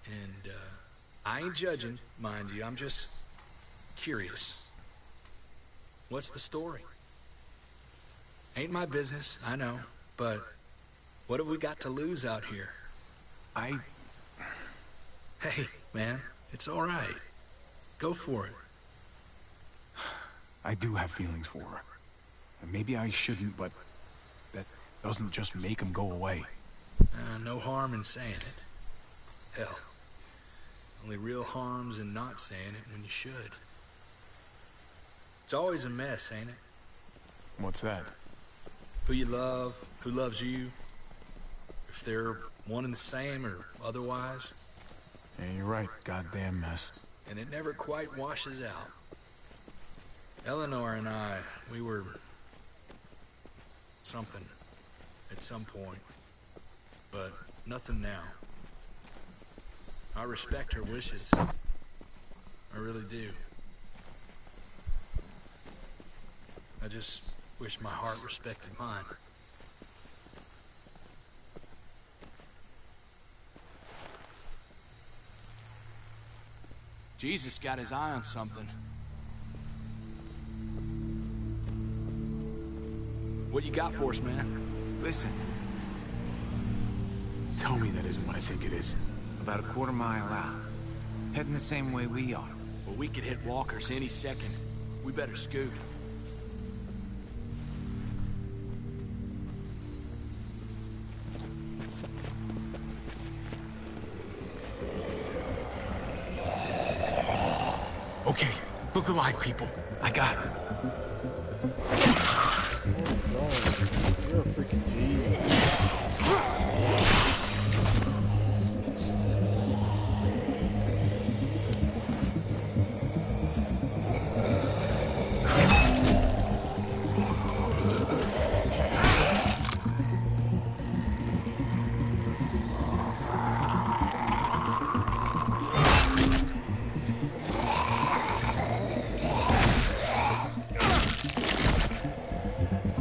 Speaker 10: and I ain't judging, mind you, I'm just curious. What's the story? Ain't my business, I know, but what have we got to lose out here? Hey, man. It's all right. Go for it.
Speaker 2: I do have feelings for her. And maybe I shouldn't, but that doesn't just make them go away.
Speaker 10: No harm in saying it. Hell, only real harm's in not saying it when you should. It's always a mess, ain't it?
Speaker 2: What's that?
Speaker 10: Who you love, who loves you, if they're one and the same or otherwise.
Speaker 2: Yeah, you're right. Goddamn mess.
Speaker 10: And it never quite washes out. Eleanor and I, we were... something. At some point. But nothing now. I respect her wishes. I really do. I just wish my heart respected mine. Jesus got his eye on something. What you got for us, man?
Speaker 6: Listen.
Speaker 2: Tell me that isn't what I think it is.
Speaker 6: About a quarter-mile out. Heading the same way we are.
Speaker 10: Well, we could hit walkers any second. We better scoot.
Speaker 2: Okay, look alive, people. I got her.
Speaker 1: You're a freaking genius.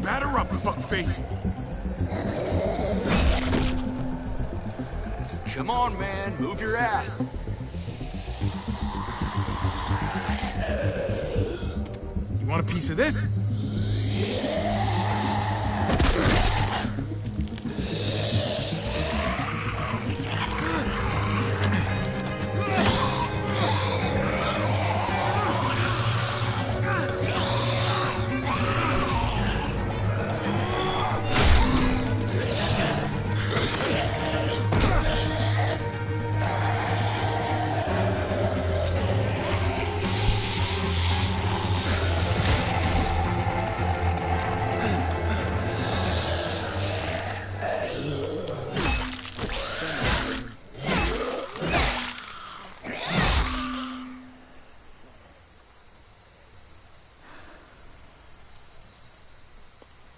Speaker 2: Batter up, fuckface.
Speaker 10: Come on, man. Move your ass.
Speaker 2: You want a piece of this?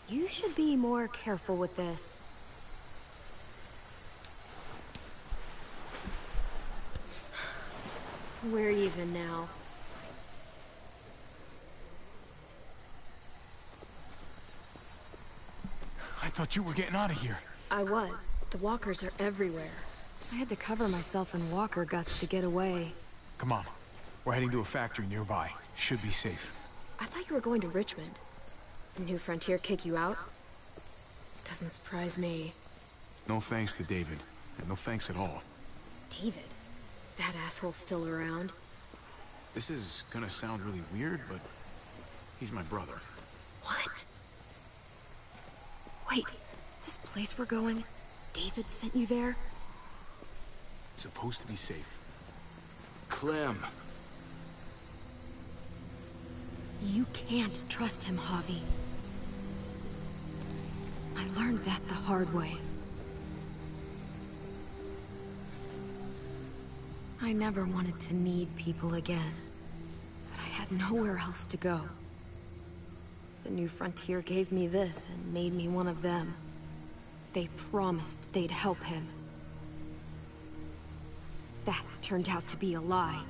Speaker 8: You should be more careful with this. We're even now.
Speaker 2: I thought you were getting out of here.
Speaker 8: I was. The walkers are everywhere. I had to cover myself in walker guts to get away.
Speaker 2: Come on. We're heading to a factory nearby. Should be safe.
Speaker 8: I thought you were going to Richmond. The New Frontier kick you out? Doesn't surprise me.
Speaker 2: No thanks to David. And no thanks at all.
Speaker 8: David? That asshole's still around?
Speaker 2: This is gonna sound really weird, but he's my brother.
Speaker 8: What? Wait, this place we're going, David sent you there?
Speaker 2: It's supposed to be safe.
Speaker 10: Clem.
Speaker 8: You can't trust him, Javi. I learned that the hard way. I never wanted to need people again, but I had nowhere else to go. The New Frontier gave me this and made me one of them. They promised they'd help him. That turned out to be a lie.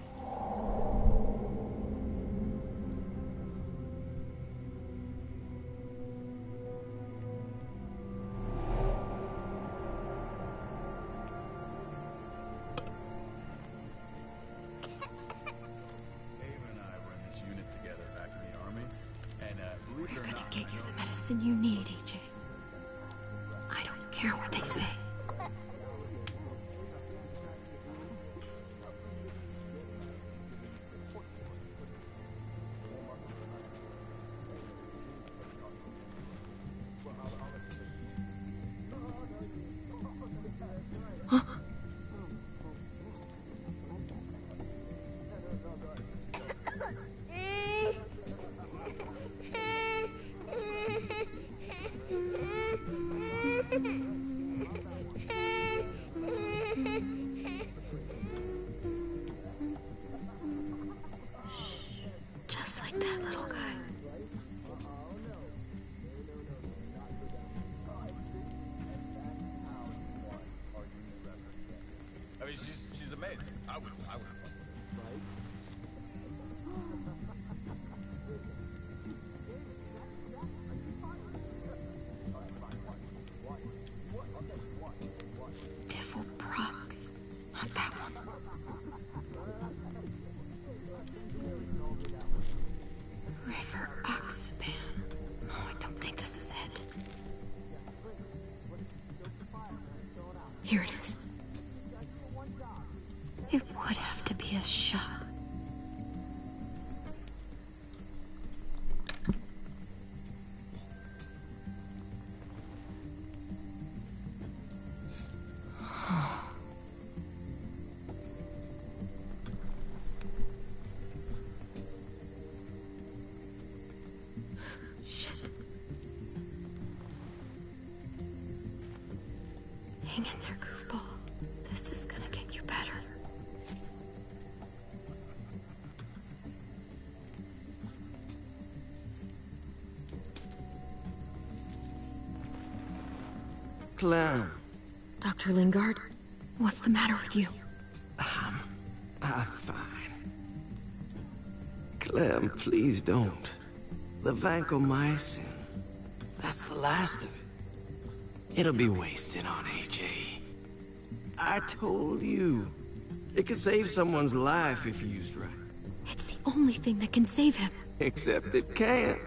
Speaker 8: Get you the medicine you need, AJ. I don't care what they say. Huh? Just like that little guy.
Speaker 6: I mean, she's amazing. I would.
Speaker 8: Devil Prox. Not that one. River Oxpan. No, I don't think this is it. Here it is. It would have to be a shot. Shit. Hang in there, goofball. This is gonna get you better.
Speaker 14: Clem.
Speaker 8: Dr. Lingard, what's the matter with you?
Speaker 14: I'm fine. Clem, please don't. The vancomycin. That's the last of it. It'll be wasted on AJ. I told you. It could save someone's life if used right.
Speaker 8: It's the only thing that can save him.
Speaker 14: Except it can't.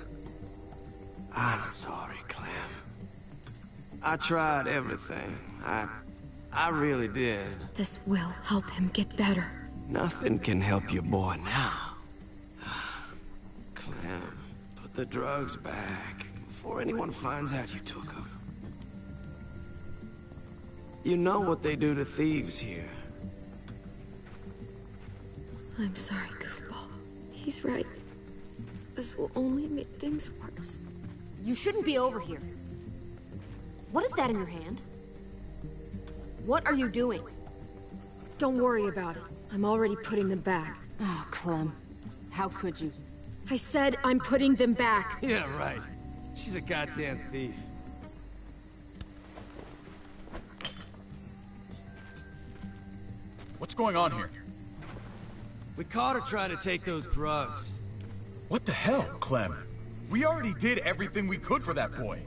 Speaker 14: I'm sorry, Clem. I tried everything. I really did.
Speaker 8: This will help him get better.
Speaker 14: Nothing can help your boy now. Clem, put the drugs back before anyone finds out you took them. You know what they do to thieves here.
Speaker 8: I'm sorry, goofball. He's right. This will only make things worse.
Speaker 5: You shouldn't be over here. What is that in your hand? What are you doing?
Speaker 8: Don't worry about it. I'm already putting them back.
Speaker 5: Oh, Clem. How could you?
Speaker 8: I said I'm putting them back.
Speaker 14: Yeah, right. She's a goddamn thief.
Speaker 7: What's going on here?
Speaker 14: We caught her trying to take those drugs.
Speaker 7: What the hell, Clem? We already did everything we could for that boy.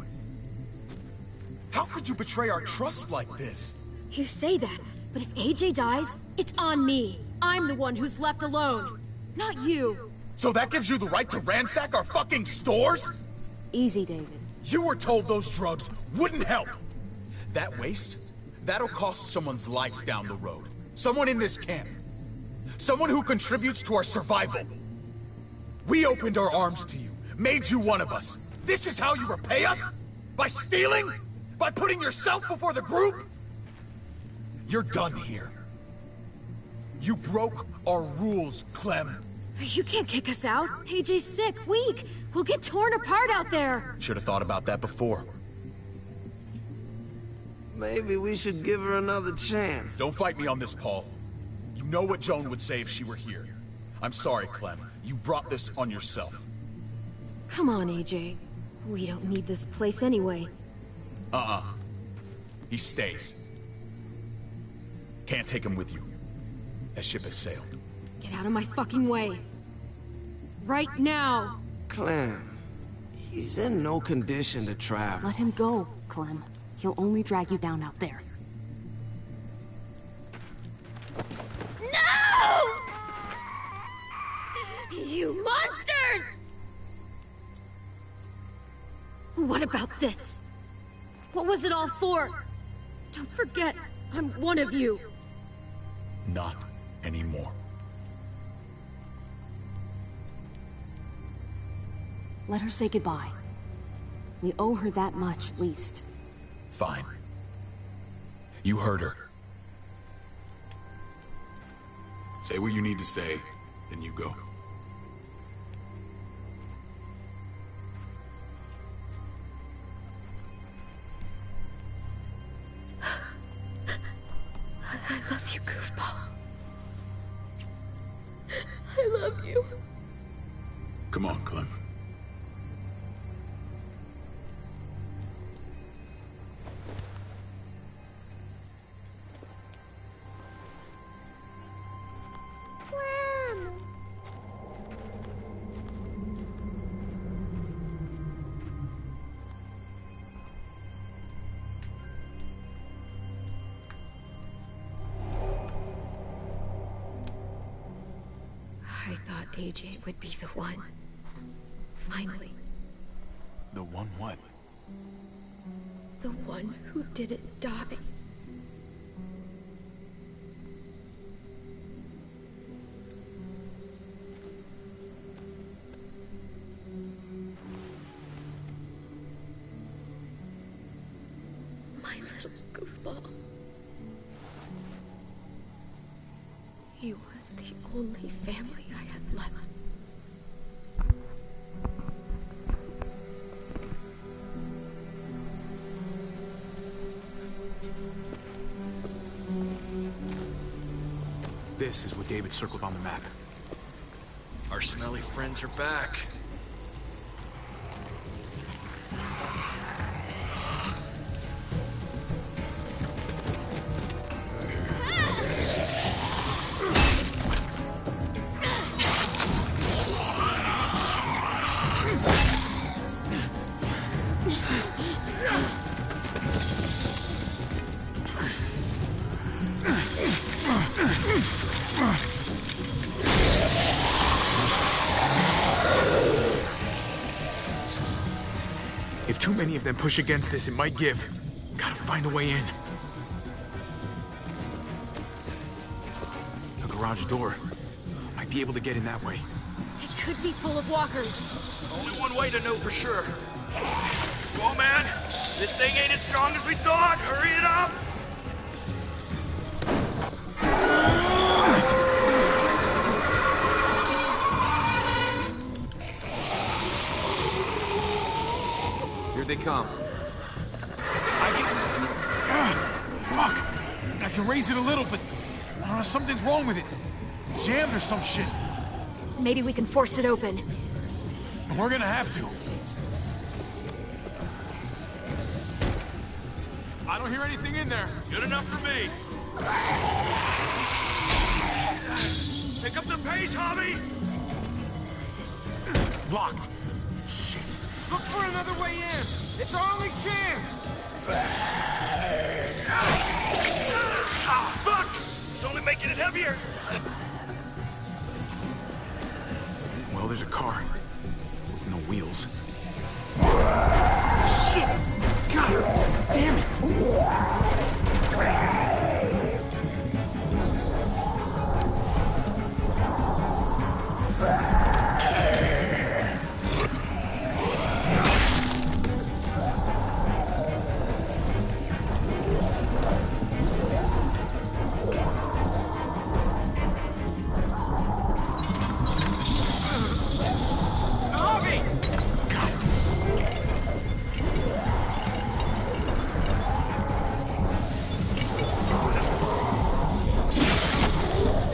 Speaker 7: How could you betray our trust like this?
Speaker 5: You say that, but if AJ dies, it's on me. I'm the one who's left alone, not you.
Speaker 7: So that gives you the right to ransack our fucking stores?
Speaker 5: Easy, David.
Speaker 7: You were told those drugs wouldn't help. That waste, that'll cost someone's life down the road. Someone in this camp. Someone who contributes to our survival. We opened our arms to you, made you one of us. This is how you repay us? By stealing? By putting yourself before the group? You're done here. You broke our rules, Clem.
Speaker 5: You can't kick us out. AJ's sick, weak. We'll get torn apart out there.
Speaker 7: Should have thought about that before.
Speaker 14: Maybe we should give her another chance.
Speaker 7: Don't fight me on this, Paul. You know what Joan would say if she were here. I'm sorry, Clem. You brought this on yourself.
Speaker 5: Come on, AJ. We don't need this place anyway.
Speaker 7: He stays. Can't take him with you. That ship has sailed.
Speaker 5: Get out of my fucking way. Right now.
Speaker 14: Clem, he's in no condition to travel.
Speaker 18: Let him go, Clem. He'll only drag you down out there.
Speaker 5: No! You monsters! What about this? What was it all for? Don't forget, I'm one of you.
Speaker 7: Not anymore.
Speaker 18: Let her say goodbye. We owe her that much, at least.
Speaker 7: Fine. You heard her. Say what you need to say, then you go.
Speaker 5: I love you, goofball. I love you.
Speaker 7: Come on, Clem.
Speaker 5: I thought AJ would be the one. Finally.
Speaker 2: The one what?
Speaker 5: The one who didn't die. My little goofball. He was the only family I had left.
Speaker 2: This is what David circled on the map.
Speaker 10: Our smelly friends are back.
Speaker 2: If too many of them push against this, it might give. Gotta find a way in. A garage door. Might be able to get in that way.
Speaker 5: It could be full of walkers.
Speaker 10: Only one way to know for sure. Go on, man. This thing ain't as strong as we thought. Hurry it up.
Speaker 6: Here they come.
Speaker 2: Fuck! I can raise it a little, but something's wrong with it. Jammed or some shit.
Speaker 5: Maybe we can force it open.
Speaker 2: We're gonna have to. I don't hear anything in there.
Speaker 10: Good enough for me. Pick up the pace, Javi!
Speaker 2: Locked.
Speaker 9: Look for another way in. It's our only chance.
Speaker 10: Ah, fuck! It's only making it heavier.
Speaker 2: Well, there's a car. With no wheels.
Speaker 10: Shit! God damn it!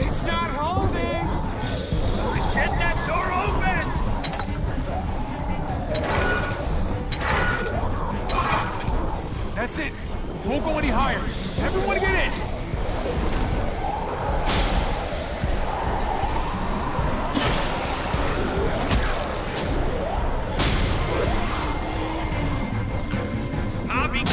Speaker 9: It's not holding.
Speaker 10: Get that door open!
Speaker 2: That's it. Won't go any higher. Everyone get in.
Speaker 10: Javi, go!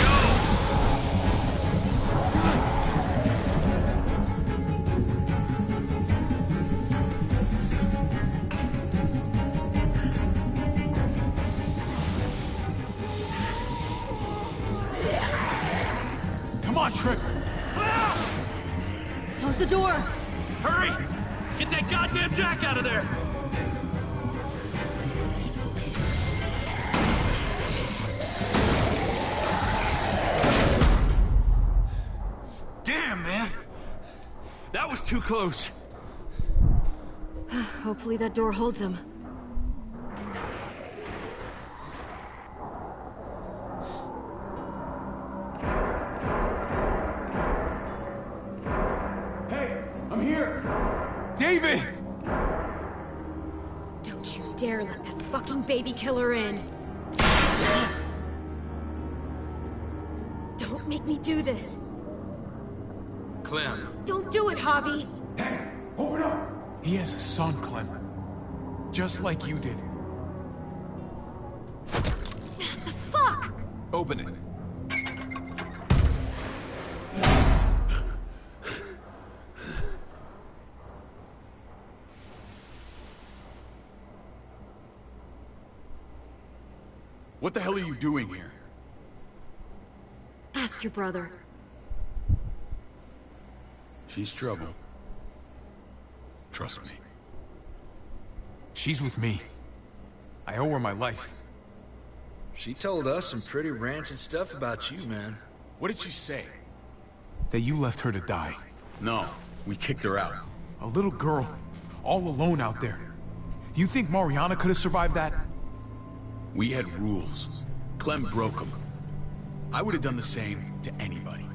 Speaker 2: Come on, Trick.
Speaker 5: Close the door.
Speaker 10: Hurry! Get that goddamn jack out of there! Damn, man! That was too close.
Speaker 5: Hopefully that door holds him.
Speaker 2: Hey, I'm here. David!
Speaker 5: Don't you dare let that fucking baby killer in. Don't make me do this.
Speaker 10: Clem.
Speaker 5: Don't do it, Javi.
Speaker 2: Open up! He has a son, Clem. Just like you did.
Speaker 5: Fuck!
Speaker 6: Open it.
Speaker 7: What the hell are you doing here?
Speaker 5: Ask your brother.
Speaker 7: She's trouble. Trust me.
Speaker 2: She's with me. I owe her my life.
Speaker 11: She told us some pretty rancid stuff about you, man.
Speaker 7: What did she say?
Speaker 2: That you left her to die.
Speaker 7: No, we kicked her out.
Speaker 2: A little girl, all alone out there. Do you think Mariana could have survived that?
Speaker 7: We had rules. Clem broke them. I would have done the same to anybody.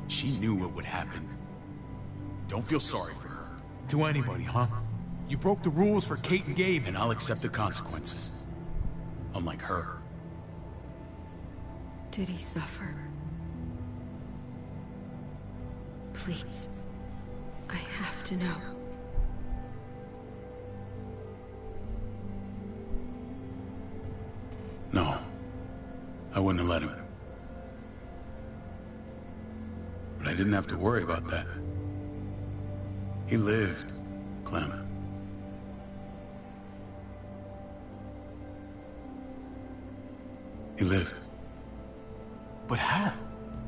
Speaker 7: She knew what would happen. Don't feel sorry for her.
Speaker 2: To anybody, huh? You broke the rules for Kate and Gabe.
Speaker 7: And I'll accept the consequences. Unlike her.
Speaker 5: Did he suffer? Please. I have to know.
Speaker 7: No. I wouldn't have let him. But I didn't have to worry about that. He lived, Clem. He lived.
Speaker 2: But how?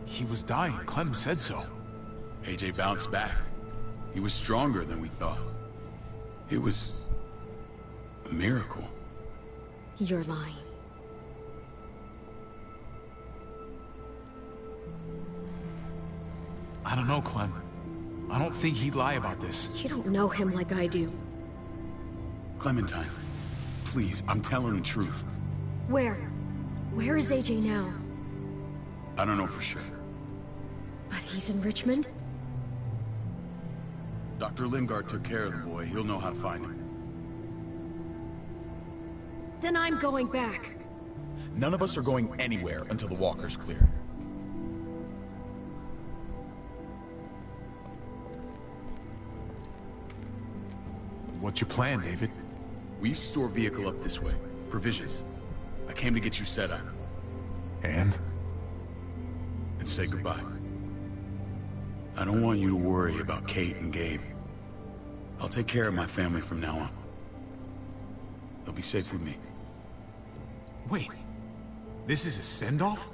Speaker 2: He was dying. Clem said so.
Speaker 7: AJ bounced back. He was stronger than we thought. It was a miracle.
Speaker 5: You're lying.
Speaker 2: I don't know, Clem. I don't think he'd lie about this.
Speaker 5: You don't know him like I do.
Speaker 7: Clementine, please, I'm telling the truth.
Speaker 5: Where? Where is AJ now?
Speaker 7: I don't know for sure.
Speaker 5: But he's in Richmond?
Speaker 7: Dr. Lingard took care of the boy. He'll know how to find him.
Speaker 5: Then I'm going back.
Speaker 7: None of us are going anywhere until the walker's clear.
Speaker 2: what's your plan, David?
Speaker 7: We store a vehicle up this way. Provisions. I came to get you set up.
Speaker 2: And
Speaker 7: say goodbye. I don't want you to worry about Kate and Gabe. I'll take care of my family from now on. They'll be safe with me.
Speaker 2: Wait, this is a send-off?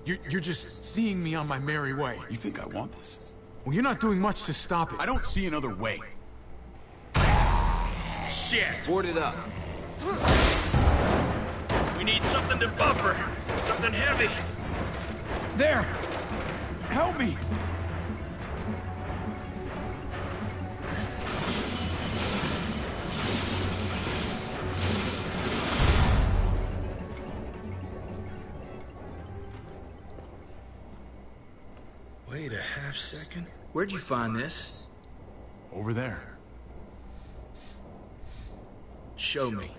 Speaker 2: You're just seeing me on my merry way.
Speaker 7: You think I want this?
Speaker 2: Well, you're not doing much to stop it.
Speaker 7: I don't see another way.
Speaker 10: Shit!
Speaker 14: Board it up.
Speaker 10: We need something to buffer. Something heavy.
Speaker 2: There! Help me!
Speaker 17: Wait a half second. Where'd you find this?
Speaker 2: Over there.
Speaker 17: Show me.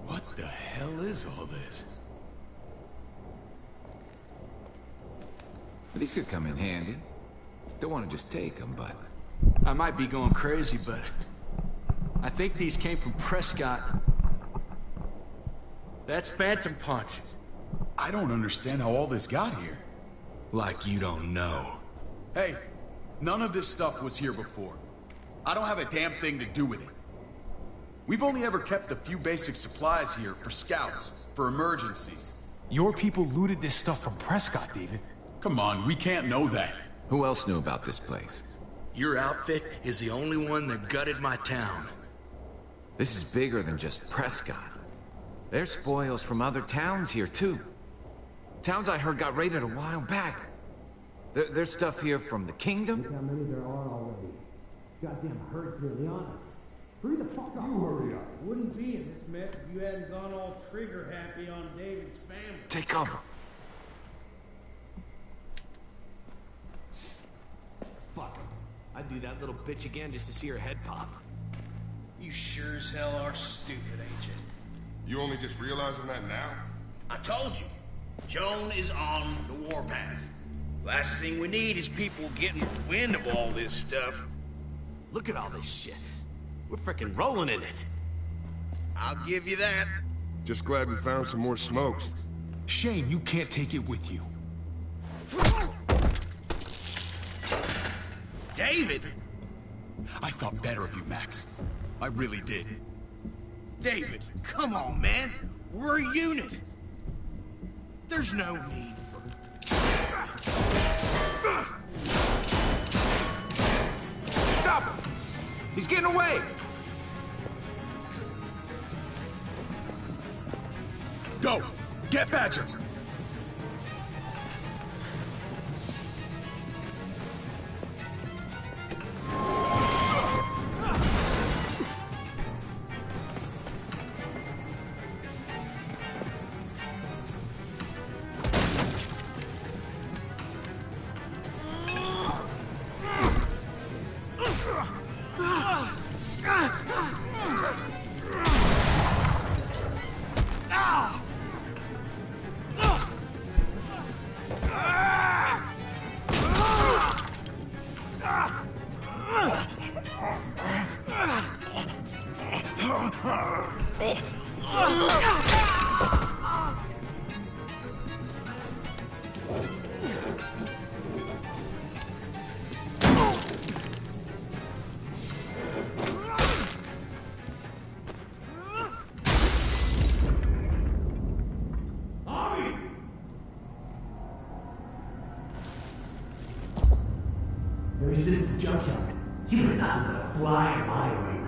Speaker 7: What the hell is all this?
Speaker 6: These could come in handy. Don't want to just take them, but...
Speaker 10: I might be going crazy, but... I think these came from Prescott. That's Phantom Punch.
Speaker 7: I don't understand how all this got here.
Speaker 10: Like you don't know.
Speaker 7: Hey, none of this stuff was here before. I don't have a damn thing to do with it. We've only ever kept a few basic supplies here for scouts, for emergencies.
Speaker 2: Your people looted this stuff from Prescott, David.
Speaker 7: Come on, we can't know that.
Speaker 6: Who else knew about this place?
Speaker 10: Your outfit is the only one that gutted my town.
Speaker 6: This is bigger than just Prescott. There's spoils from other towns here, too. Towns I heard got raided a while back. There's stuff here from the kingdom.
Speaker 19: Look how many there are already. Goddamn hurts really on us. Hurry the fuck up. You hurry up.
Speaker 17: Wouldn't be in this mess if you hadn't gone all trigger happy on David's family.
Speaker 6: Take cover.
Speaker 14: Fuck. I'd do that little bitch again just to see her head pop.
Speaker 17: You sure as hell are stupid, ain't you?
Speaker 20: You only just realizing that now?
Speaker 17: I told you. Joan is on the warpath. Last thing we need is people getting wind of all this stuff.
Speaker 14: Look at all this shit. We're frickin' rolling in it.
Speaker 17: I'll give you that.
Speaker 20: Just glad we found some more smokes.
Speaker 2: Shame you can't take it with you.
Speaker 17: David!
Speaker 7: I thought better of you, Max. I really did.
Speaker 17: David, come on, man. We're a unit. There's no need for...
Speaker 6: Stop him! He's getting away!
Speaker 7: Go! Get Badger!
Speaker 19: Ever since the junkyard, you were nothing but a fly in my ring.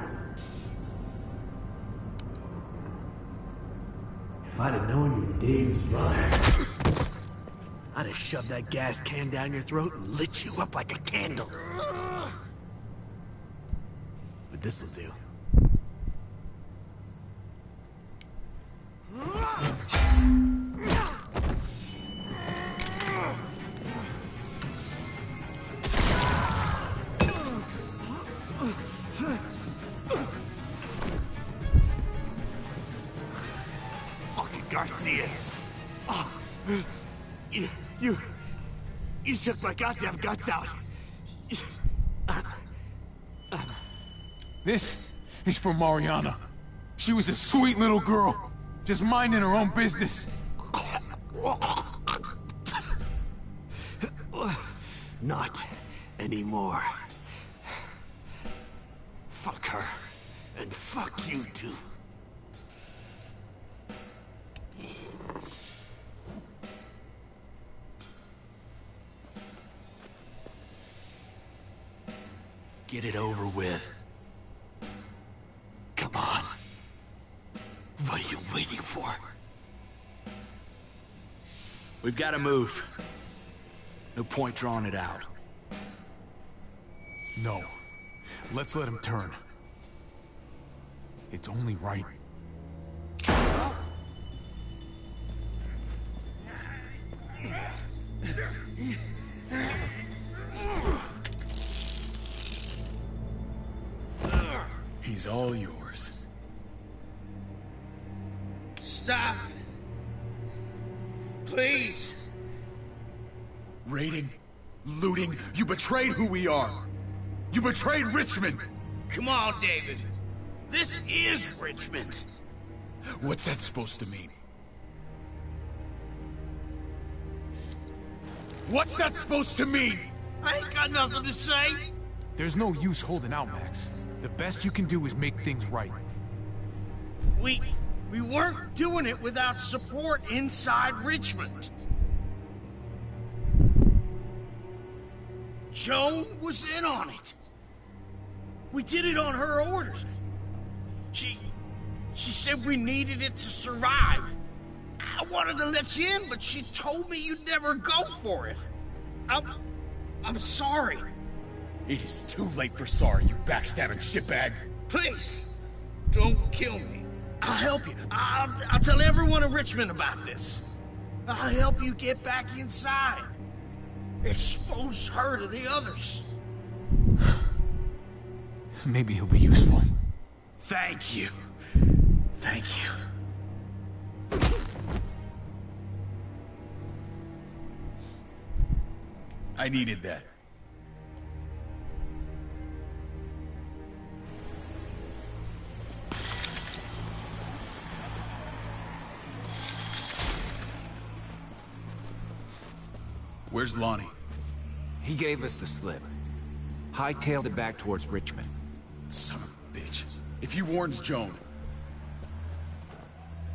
Speaker 19: If I'd have known you were David's brother, I'd have shoved that gas can down your throat and lit you up like a candle. But this'll do.
Speaker 17: Garcias. Oh, you took my goddamn guts out.
Speaker 2: This is for Mariana. She was a sweet little girl, just minding her own business.
Speaker 17: Not anymore. Fuck her, and fuck you too. Get it over with. Come on. What are you waiting for? We've got to move. No point drawing it out.
Speaker 2: No. Let's let him turn. It's only right.
Speaker 7: He's all yours.
Speaker 17: Stop! Please!
Speaker 7: Raiding, looting, you betrayed who we are. You betrayed Richmond.
Speaker 17: Come on, David. This is Richmond.
Speaker 7: What's that supposed to mean? What's that supposed to mean?
Speaker 17: I ain't got nothing to say.
Speaker 2: There's no use holding out, Max. The best you can do is make things right.
Speaker 17: We weren't doing it without support inside Richmond. Joan was in on it. We did it on her orders. She said we needed it to survive. I wanted to let you in, but she told me you'd never go for it. I'm sorry.
Speaker 7: It is too late for sorry, you backstabbing shitbag.
Speaker 17: Please, don't kill me. I'll help you. I'll tell everyone in Richmond about this. I'll help you get back inside. Expose her to the others.
Speaker 2: Maybe he'll be useful.
Speaker 17: Thank you. Thank you.
Speaker 7: I needed that. Where's Lonnie?
Speaker 6: He gave us the slip. Hightailed it back towards Richmond.
Speaker 7: Son of a bitch. If he warns Joan...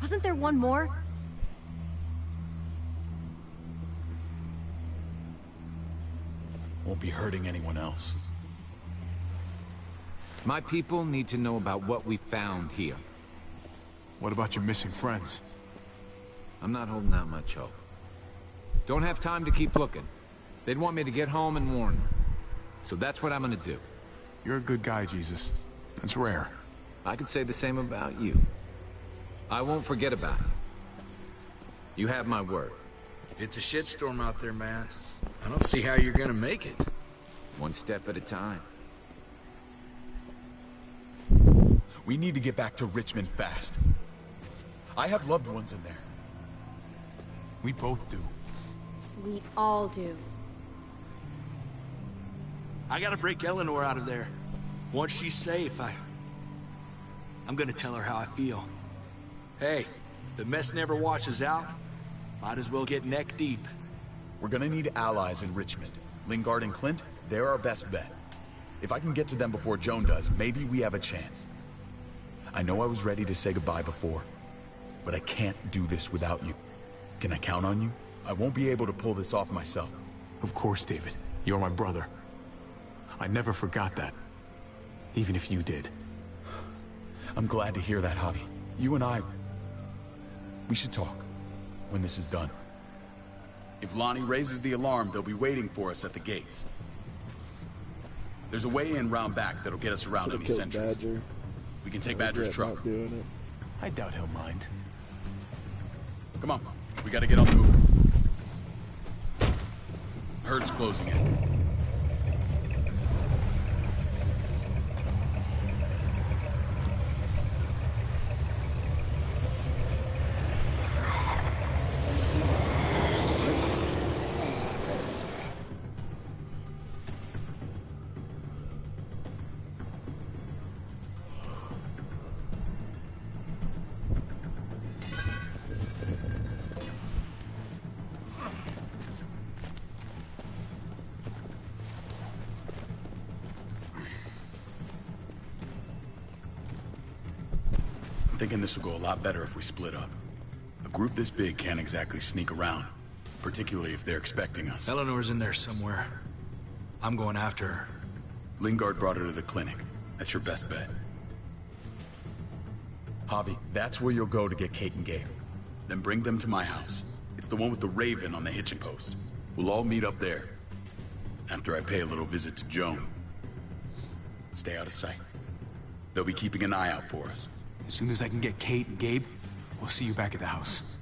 Speaker 5: Wasn't there one more?
Speaker 7: Won't be hurting anyone else.
Speaker 6: My people need to know about what we found here.
Speaker 2: What about your missing friends?
Speaker 6: I'm not holding out much hope. Don't have time to keep looking. They'd want me to get home and warn them. So that's what I'm gonna do.
Speaker 2: You're a good guy, Jesus. That's rare.
Speaker 6: I could say the same about you. I won't forget about it. You have my word.
Speaker 10: It's a shitstorm out there, man. I don't see how you're gonna make it.
Speaker 6: One step at a time.
Speaker 7: We need to get back to Richmond fast. I have loved ones in there.
Speaker 2: We both do.
Speaker 5: We all do.
Speaker 10: I gotta break Eleanor out of there. Once she's safe, I'm gonna tell her how I feel. Hey, if the mess never washes out, might as well get neck deep.
Speaker 7: We're gonna need allies in Richmond. Lingard and Clint, they're our best bet. If I can get to them before Joan does, maybe we have a chance. I know I was ready to say goodbye before, but I can't do this without you. Can I count on you? I won't be able to pull this off myself.
Speaker 2: Of course, David. You're my brother. I never forgot that. Even if you did.
Speaker 7: I'm glad to hear that, Javi. You and I... we should talk. When this is done. If Lonnie raises the alarm, they'll be waiting for us at the gates. There's a way in round back that'll get us around any sentries.
Speaker 1: Badger.
Speaker 7: We can take Badger's truck.
Speaker 1: Not doing it.
Speaker 2: I doubt he'll mind.
Speaker 7: Come on, we gotta get on the move. Herd's closing in. thinking this will go a lot better if we split up. A group this big can't exactly sneak around, particularly if they're expecting us.
Speaker 10: Eleanor's in there somewhere. I'm going after her.
Speaker 7: Lingard brought her to the clinic. That's your best bet. Javi, that's where you'll go to get Kate and Gabe. Then bring them to my house. It's the one with the raven on the hitching post. We'll all meet up there. After I pay a little visit to Joan. Stay out of sight. They'll be keeping an eye out for us.
Speaker 2: As soon as I can get Kate and Gabe, we'll see you back at the house.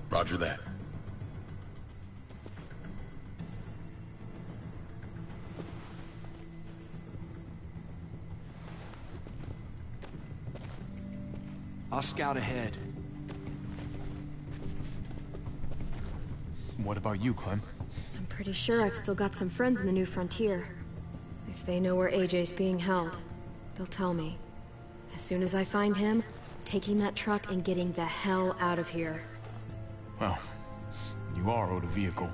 Speaker 7: Roger that.
Speaker 10: I'll scout ahead.
Speaker 2: What about you, Clem?
Speaker 5: I'm pretty sure I've still got some friends in the New Frontier. If they know where AJ's being held, they'll tell me. As soon as I find him, taking that truck and getting the hell out of here.
Speaker 2: Well, you are owed a vehicle.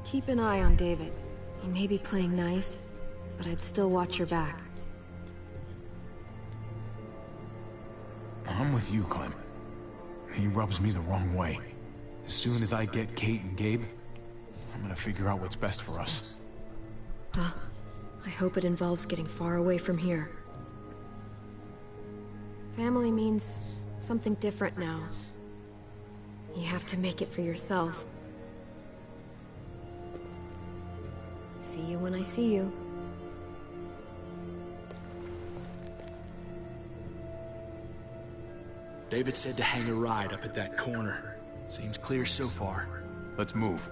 Speaker 5: Keep an eye on David. He may be playing nice, but I'd still watch your back.
Speaker 2: I'm with you, Clem. He rubs me the wrong way. As soon as I get Kate and Gabe, I'm gonna figure out what's best for us.
Speaker 5: Well, I hope it involves getting far away from here. Family means something different now. You have to make it for yourself. See you when I see you.
Speaker 10: David said to hang a ride up at that corner. Seems clear so far.
Speaker 2: Let's move.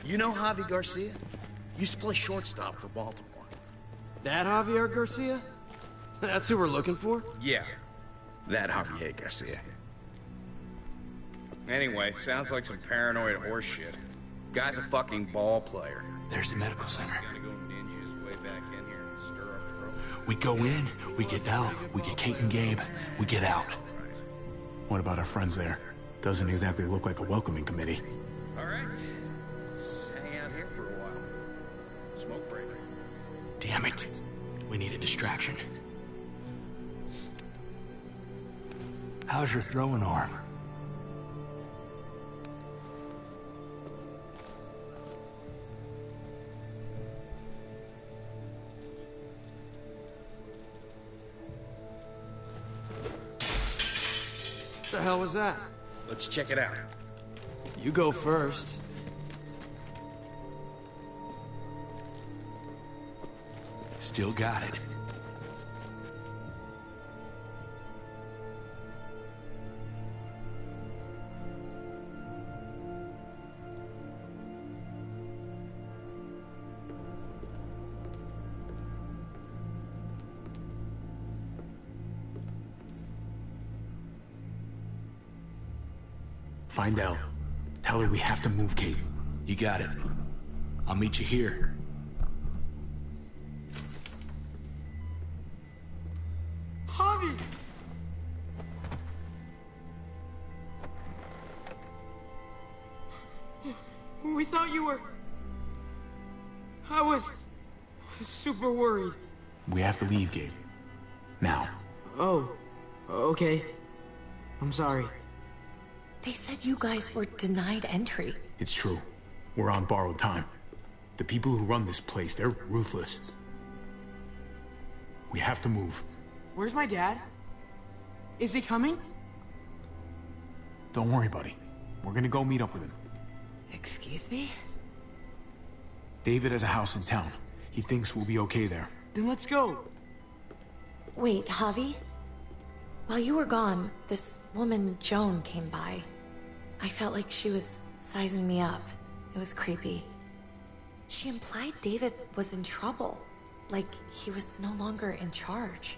Speaker 17: You know Javi Garcia? Used to play shortstop for Baltimore.
Speaker 14: That Javier Garcia? That's who we're looking for?
Speaker 17: Yeah, that Javier Garcia. Anyway, sounds like some paranoid horseshit. Guy's a fucking ball player.
Speaker 10: There's the medical center.
Speaker 17: Gonna go ninja his way back in here and stir up trouble.
Speaker 10: We go in, we get Elle, we get Kate and Gabe, we get out.
Speaker 2: What about our friends there? Doesn't exactly look like a welcoming committee.
Speaker 17: All right, let's hang out here for a while. Smoke break.
Speaker 10: Damn it. We need a distraction. How's your throwing arm?
Speaker 14: What the hell was that?
Speaker 17: Let's check it out.
Speaker 14: You go first.
Speaker 10: Still got it.
Speaker 2: Find Elle. Tell her we have to move Kate.
Speaker 10: You got it. I'll meet you here.
Speaker 9: Javi! We thought you were... I was... super worried.
Speaker 2: We have to leave, Gabe. Now.
Speaker 9: Oh, okay. I'm sorry.
Speaker 8: They said you guys were denied entry.
Speaker 2: It's true. We're on borrowed time. The people who run this place, they're ruthless. We have to move.
Speaker 9: Where's my dad? Is he coming?
Speaker 2: Don't worry, buddy. We're gonna go meet up with him.
Speaker 8: Excuse me?
Speaker 2: David has a house in town. He thinks we'll be okay there.
Speaker 9: Then let's go.
Speaker 8: Wait, Javi? While you were gone, this woman, Joan, came by. I felt like she was sizing me up. It was creepy. She implied David was in trouble. Like he was no longer in charge.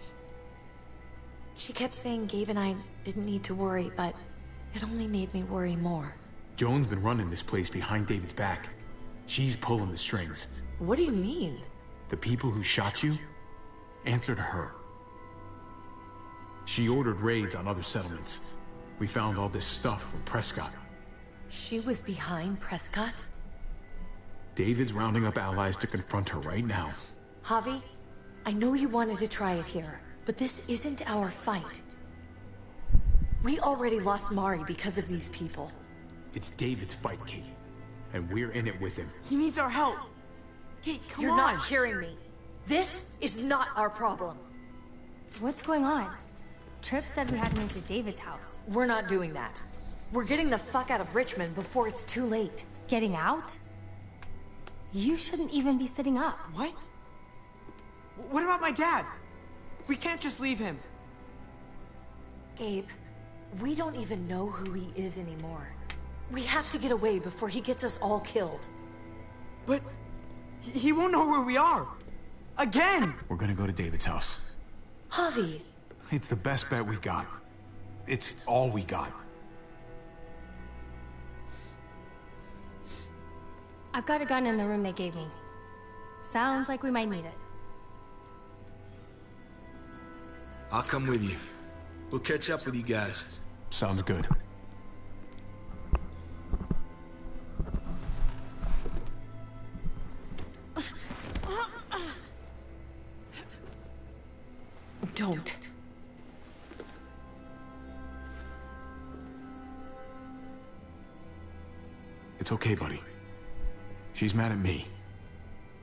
Speaker 8: She kept saying Gabe and I didn't need to worry, but it only made me worry more.
Speaker 2: Joan's been running this place behind David's back. She's pulling the strings.
Speaker 8: What do you mean?
Speaker 2: The people who shot you answered her. She ordered raids on other settlements. We found all this stuff from Prescott.
Speaker 8: She was behind Prescott?
Speaker 2: David's rounding up allies to confront her right now.
Speaker 8: Javi, I know you wanted to try it here, but this isn't our fight. We already lost Mari because of these people.
Speaker 2: It's David's fight, Kate. And we're in it with him.
Speaker 9: He needs our help. Kate, come on.
Speaker 8: You're not hearing me. This is not our problem.
Speaker 12: What's going on? Tripp said we had to move to David's house.
Speaker 8: We're not doing that. We're getting the fuck out of Richmond before it's too late.
Speaker 12: Getting out? You shouldn't even be sitting up.
Speaker 9: What? What about my dad? We can't just leave him.
Speaker 8: Gabe, we don't even know who he is anymore. We have to get away before he gets us all killed.
Speaker 9: But he won't know where we are. Again!
Speaker 2: We're gonna go to David's house.
Speaker 8: Javi!
Speaker 2: It's the best bet we got. It's all we got.
Speaker 12: I've got a gun in the room they gave me. Sounds like we might need it.
Speaker 10: I'll come with you. We'll catch up with you guys.
Speaker 2: Sounds good.
Speaker 8: Don't.
Speaker 2: It's okay, buddy. She's mad at me.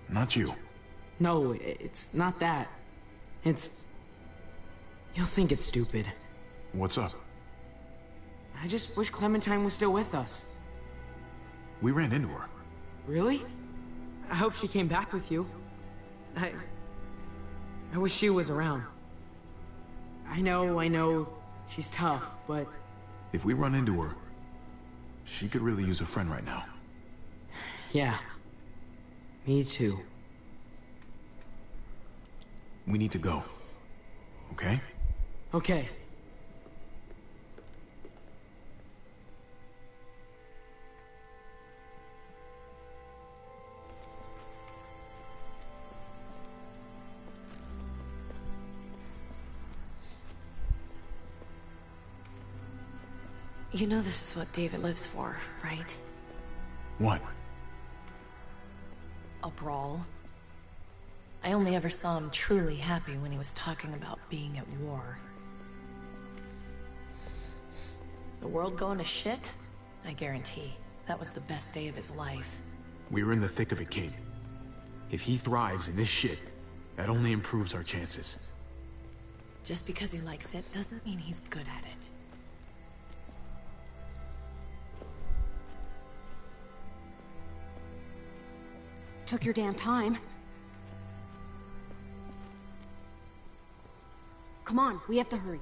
Speaker 2: Not you.
Speaker 9: No, it's not that. It's... You'll think it's stupid.
Speaker 2: What's up?
Speaker 9: I just wish Clementine was still with us.
Speaker 2: We ran into her.
Speaker 9: Really? I hope she came back with you. I wish she was around. I know, she's tough, but...
Speaker 2: If we run into her, she could really use a friend right now.
Speaker 9: Yeah. Me too.
Speaker 2: We need to go. Okay?
Speaker 9: Okay.
Speaker 8: You know this is what David lives for, right?
Speaker 2: What?
Speaker 8: A brawl. I only ever saw him truly happy when he was talking about being at war. The world going to shit? I guarantee. That was the best day of his life.
Speaker 2: We're in the thick of it, Kate. If he thrives in this shit, that only improves our chances.
Speaker 8: Just because he likes it doesn't mean he's good at it.
Speaker 18: Took your damn time. Come on, we have to hurry.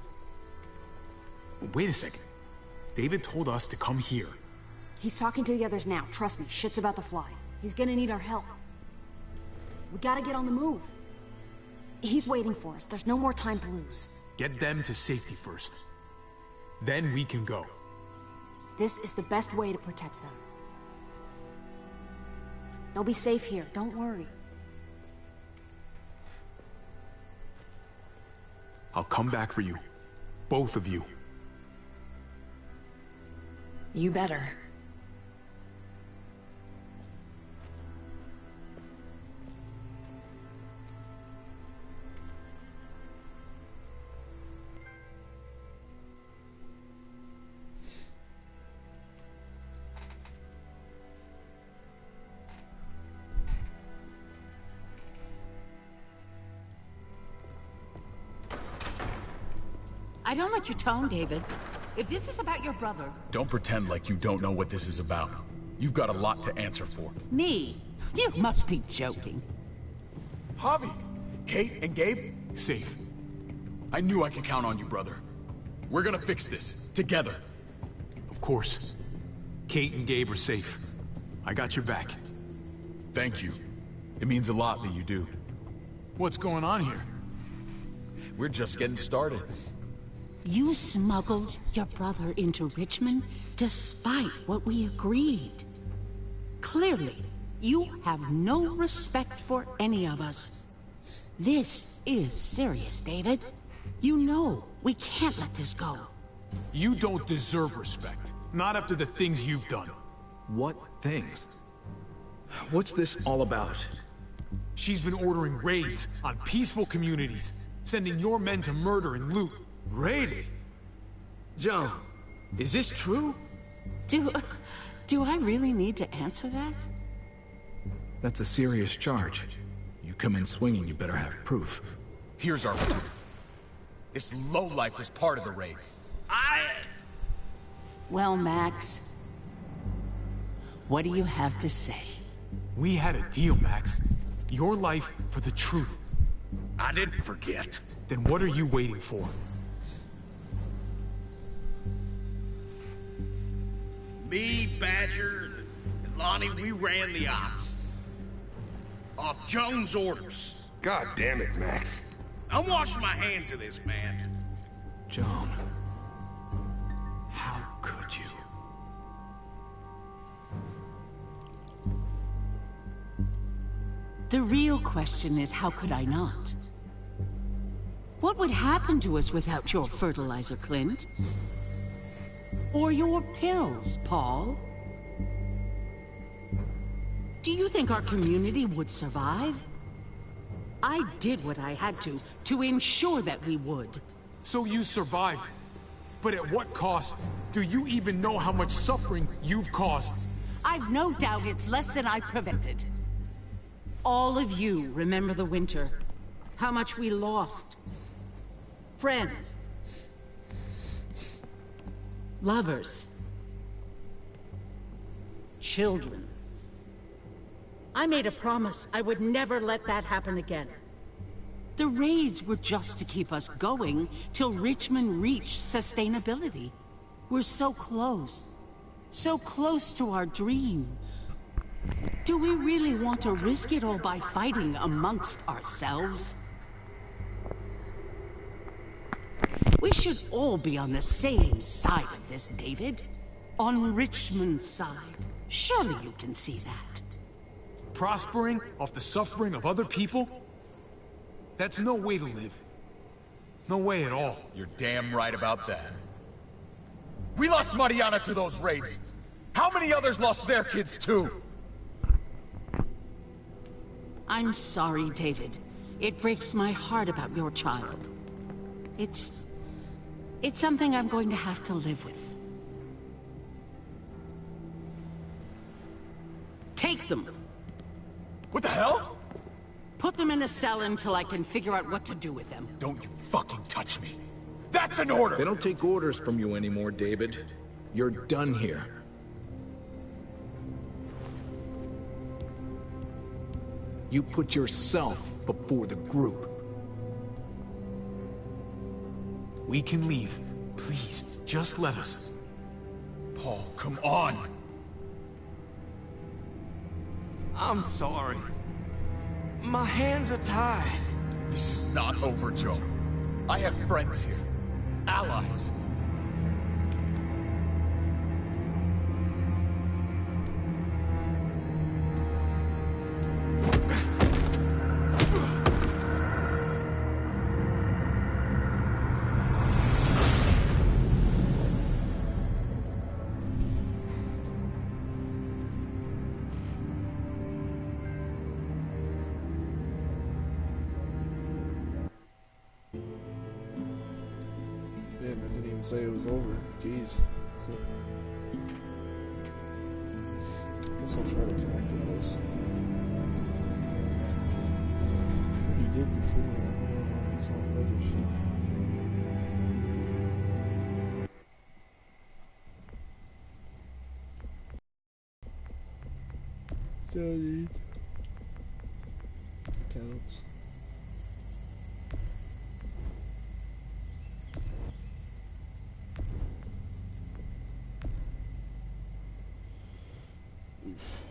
Speaker 2: Wait a second. David told us to come here.
Speaker 18: He's talking to the others now. Trust me, shit's about to fly. He's gonna need our help. We gotta get on the move. He's waiting for us. There's no more time to lose.
Speaker 2: Get them to safety first. Then we can go.
Speaker 18: This is the best way to protect them. They'll be safe here, don't worry.
Speaker 2: I'll come back for you. Both of you.
Speaker 8: You better.
Speaker 16: I don't like your tone, David. If this is about your brother...
Speaker 7: Don't pretend like you don't know what this is about. You've got a lot to answer for.
Speaker 16: Me? You must be joking.
Speaker 7: Javi! Kate and Gabe? Safe. I knew I could count on you, brother. We're gonna fix this. Together.
Speaker 2: Of course. Kate and Gabe are safe. I got your back.
Speaker 7: Thank you. It means a lot that you do.
Speaker 2: What's going on here?
Speaker 7: We're just getting started.
Speaker 16: You smuggled your brother into Richmond despite what we agreed. Clearly, You have no respect for any of us. This is serious, David. You know we can't let this go.
Speaker 2: You don't deserve respect. Not after the things you've done.
Speaker 15: What things? What's this all about?
Speaker 2: She's been ordering raids on peaceful communities, sending your men to murder and loot.
Speaker 14: Raiding? Joan, is this true?
Speaker 16: Do I really need to answer that?
Speaker 15: That's a serious charge. You come in swinging, you better have proof.
Speaker 21: Here's our proof. This lowlife was part of the raids.
Speaker 16: Well, Max, what do you have to say?
Speaker 2: We had a deal, Max. Your life for the truth.
Speaker 17: I didn't forget.
Speaker 2: Then what are you waiting for?
Speaker 17: Me, Badger, and Lonnie, we ran the ops. Off Jones' orders.
Speaker 20: God damn it, Max.
Speaker 17: I'm washing my hands of this, man.
Speaker 15: Joan.
Speaker 2: How could you?
Speaker 16: The real question is, how could I not? What would happen to us without your fertilizer, Clint? Or your pills, Paul? Do you think our community would survive? I did what I had to ensure that we would.
Speaker 2: So you survived. But at what cost? Do you even know how much suffering you've caused?
Speaker 16: I've no doubt it's less than I prevented. All of you remember the winter. How much we lost. Friends. Lovers. Children. I made a promise I would never let that happen again. The raids were just to keep us going till Richmond reached sustainability. We're so close. So close to our dream. Do we really want to risk it all by fighting amongst ourselves? We should all be on the same side of this, David. On Richmond's side. Surely you can see that.
Speaker 2: Prospering off the suffering of other people? That's no way to live. No way at all.
Speaker 21: You're damn right about that. We lost Mariana to those raids. How many others lost their kids too?
Speaker 16: I'm sorry, David. It breaks my heart about your child. It's something I'm going to have to live with. Take them.
Speaker 21: What the hell?
Speaker 16: Put them in a cell until I can figure out what to do with them.
Speaker 21: Don't you fucking touch me. That's an order!
Speaker 15: They don't take orders from you anymore, David. You're done here. You put yourself before the group.
Speaker 2: We can leave. Please, just let us.
Speaker 21: Paul, come on!
Speaker 14: I'm sorry. My hands are tied.
Speaker 21: This is not over, Joe. I have friends here. Allies.
Speaker 1: Damn, I didn't even say it was over. Jeez. Guess I'll try to connect to this. What he did before, I don't know why it's not registering. Still need accounts. Oof.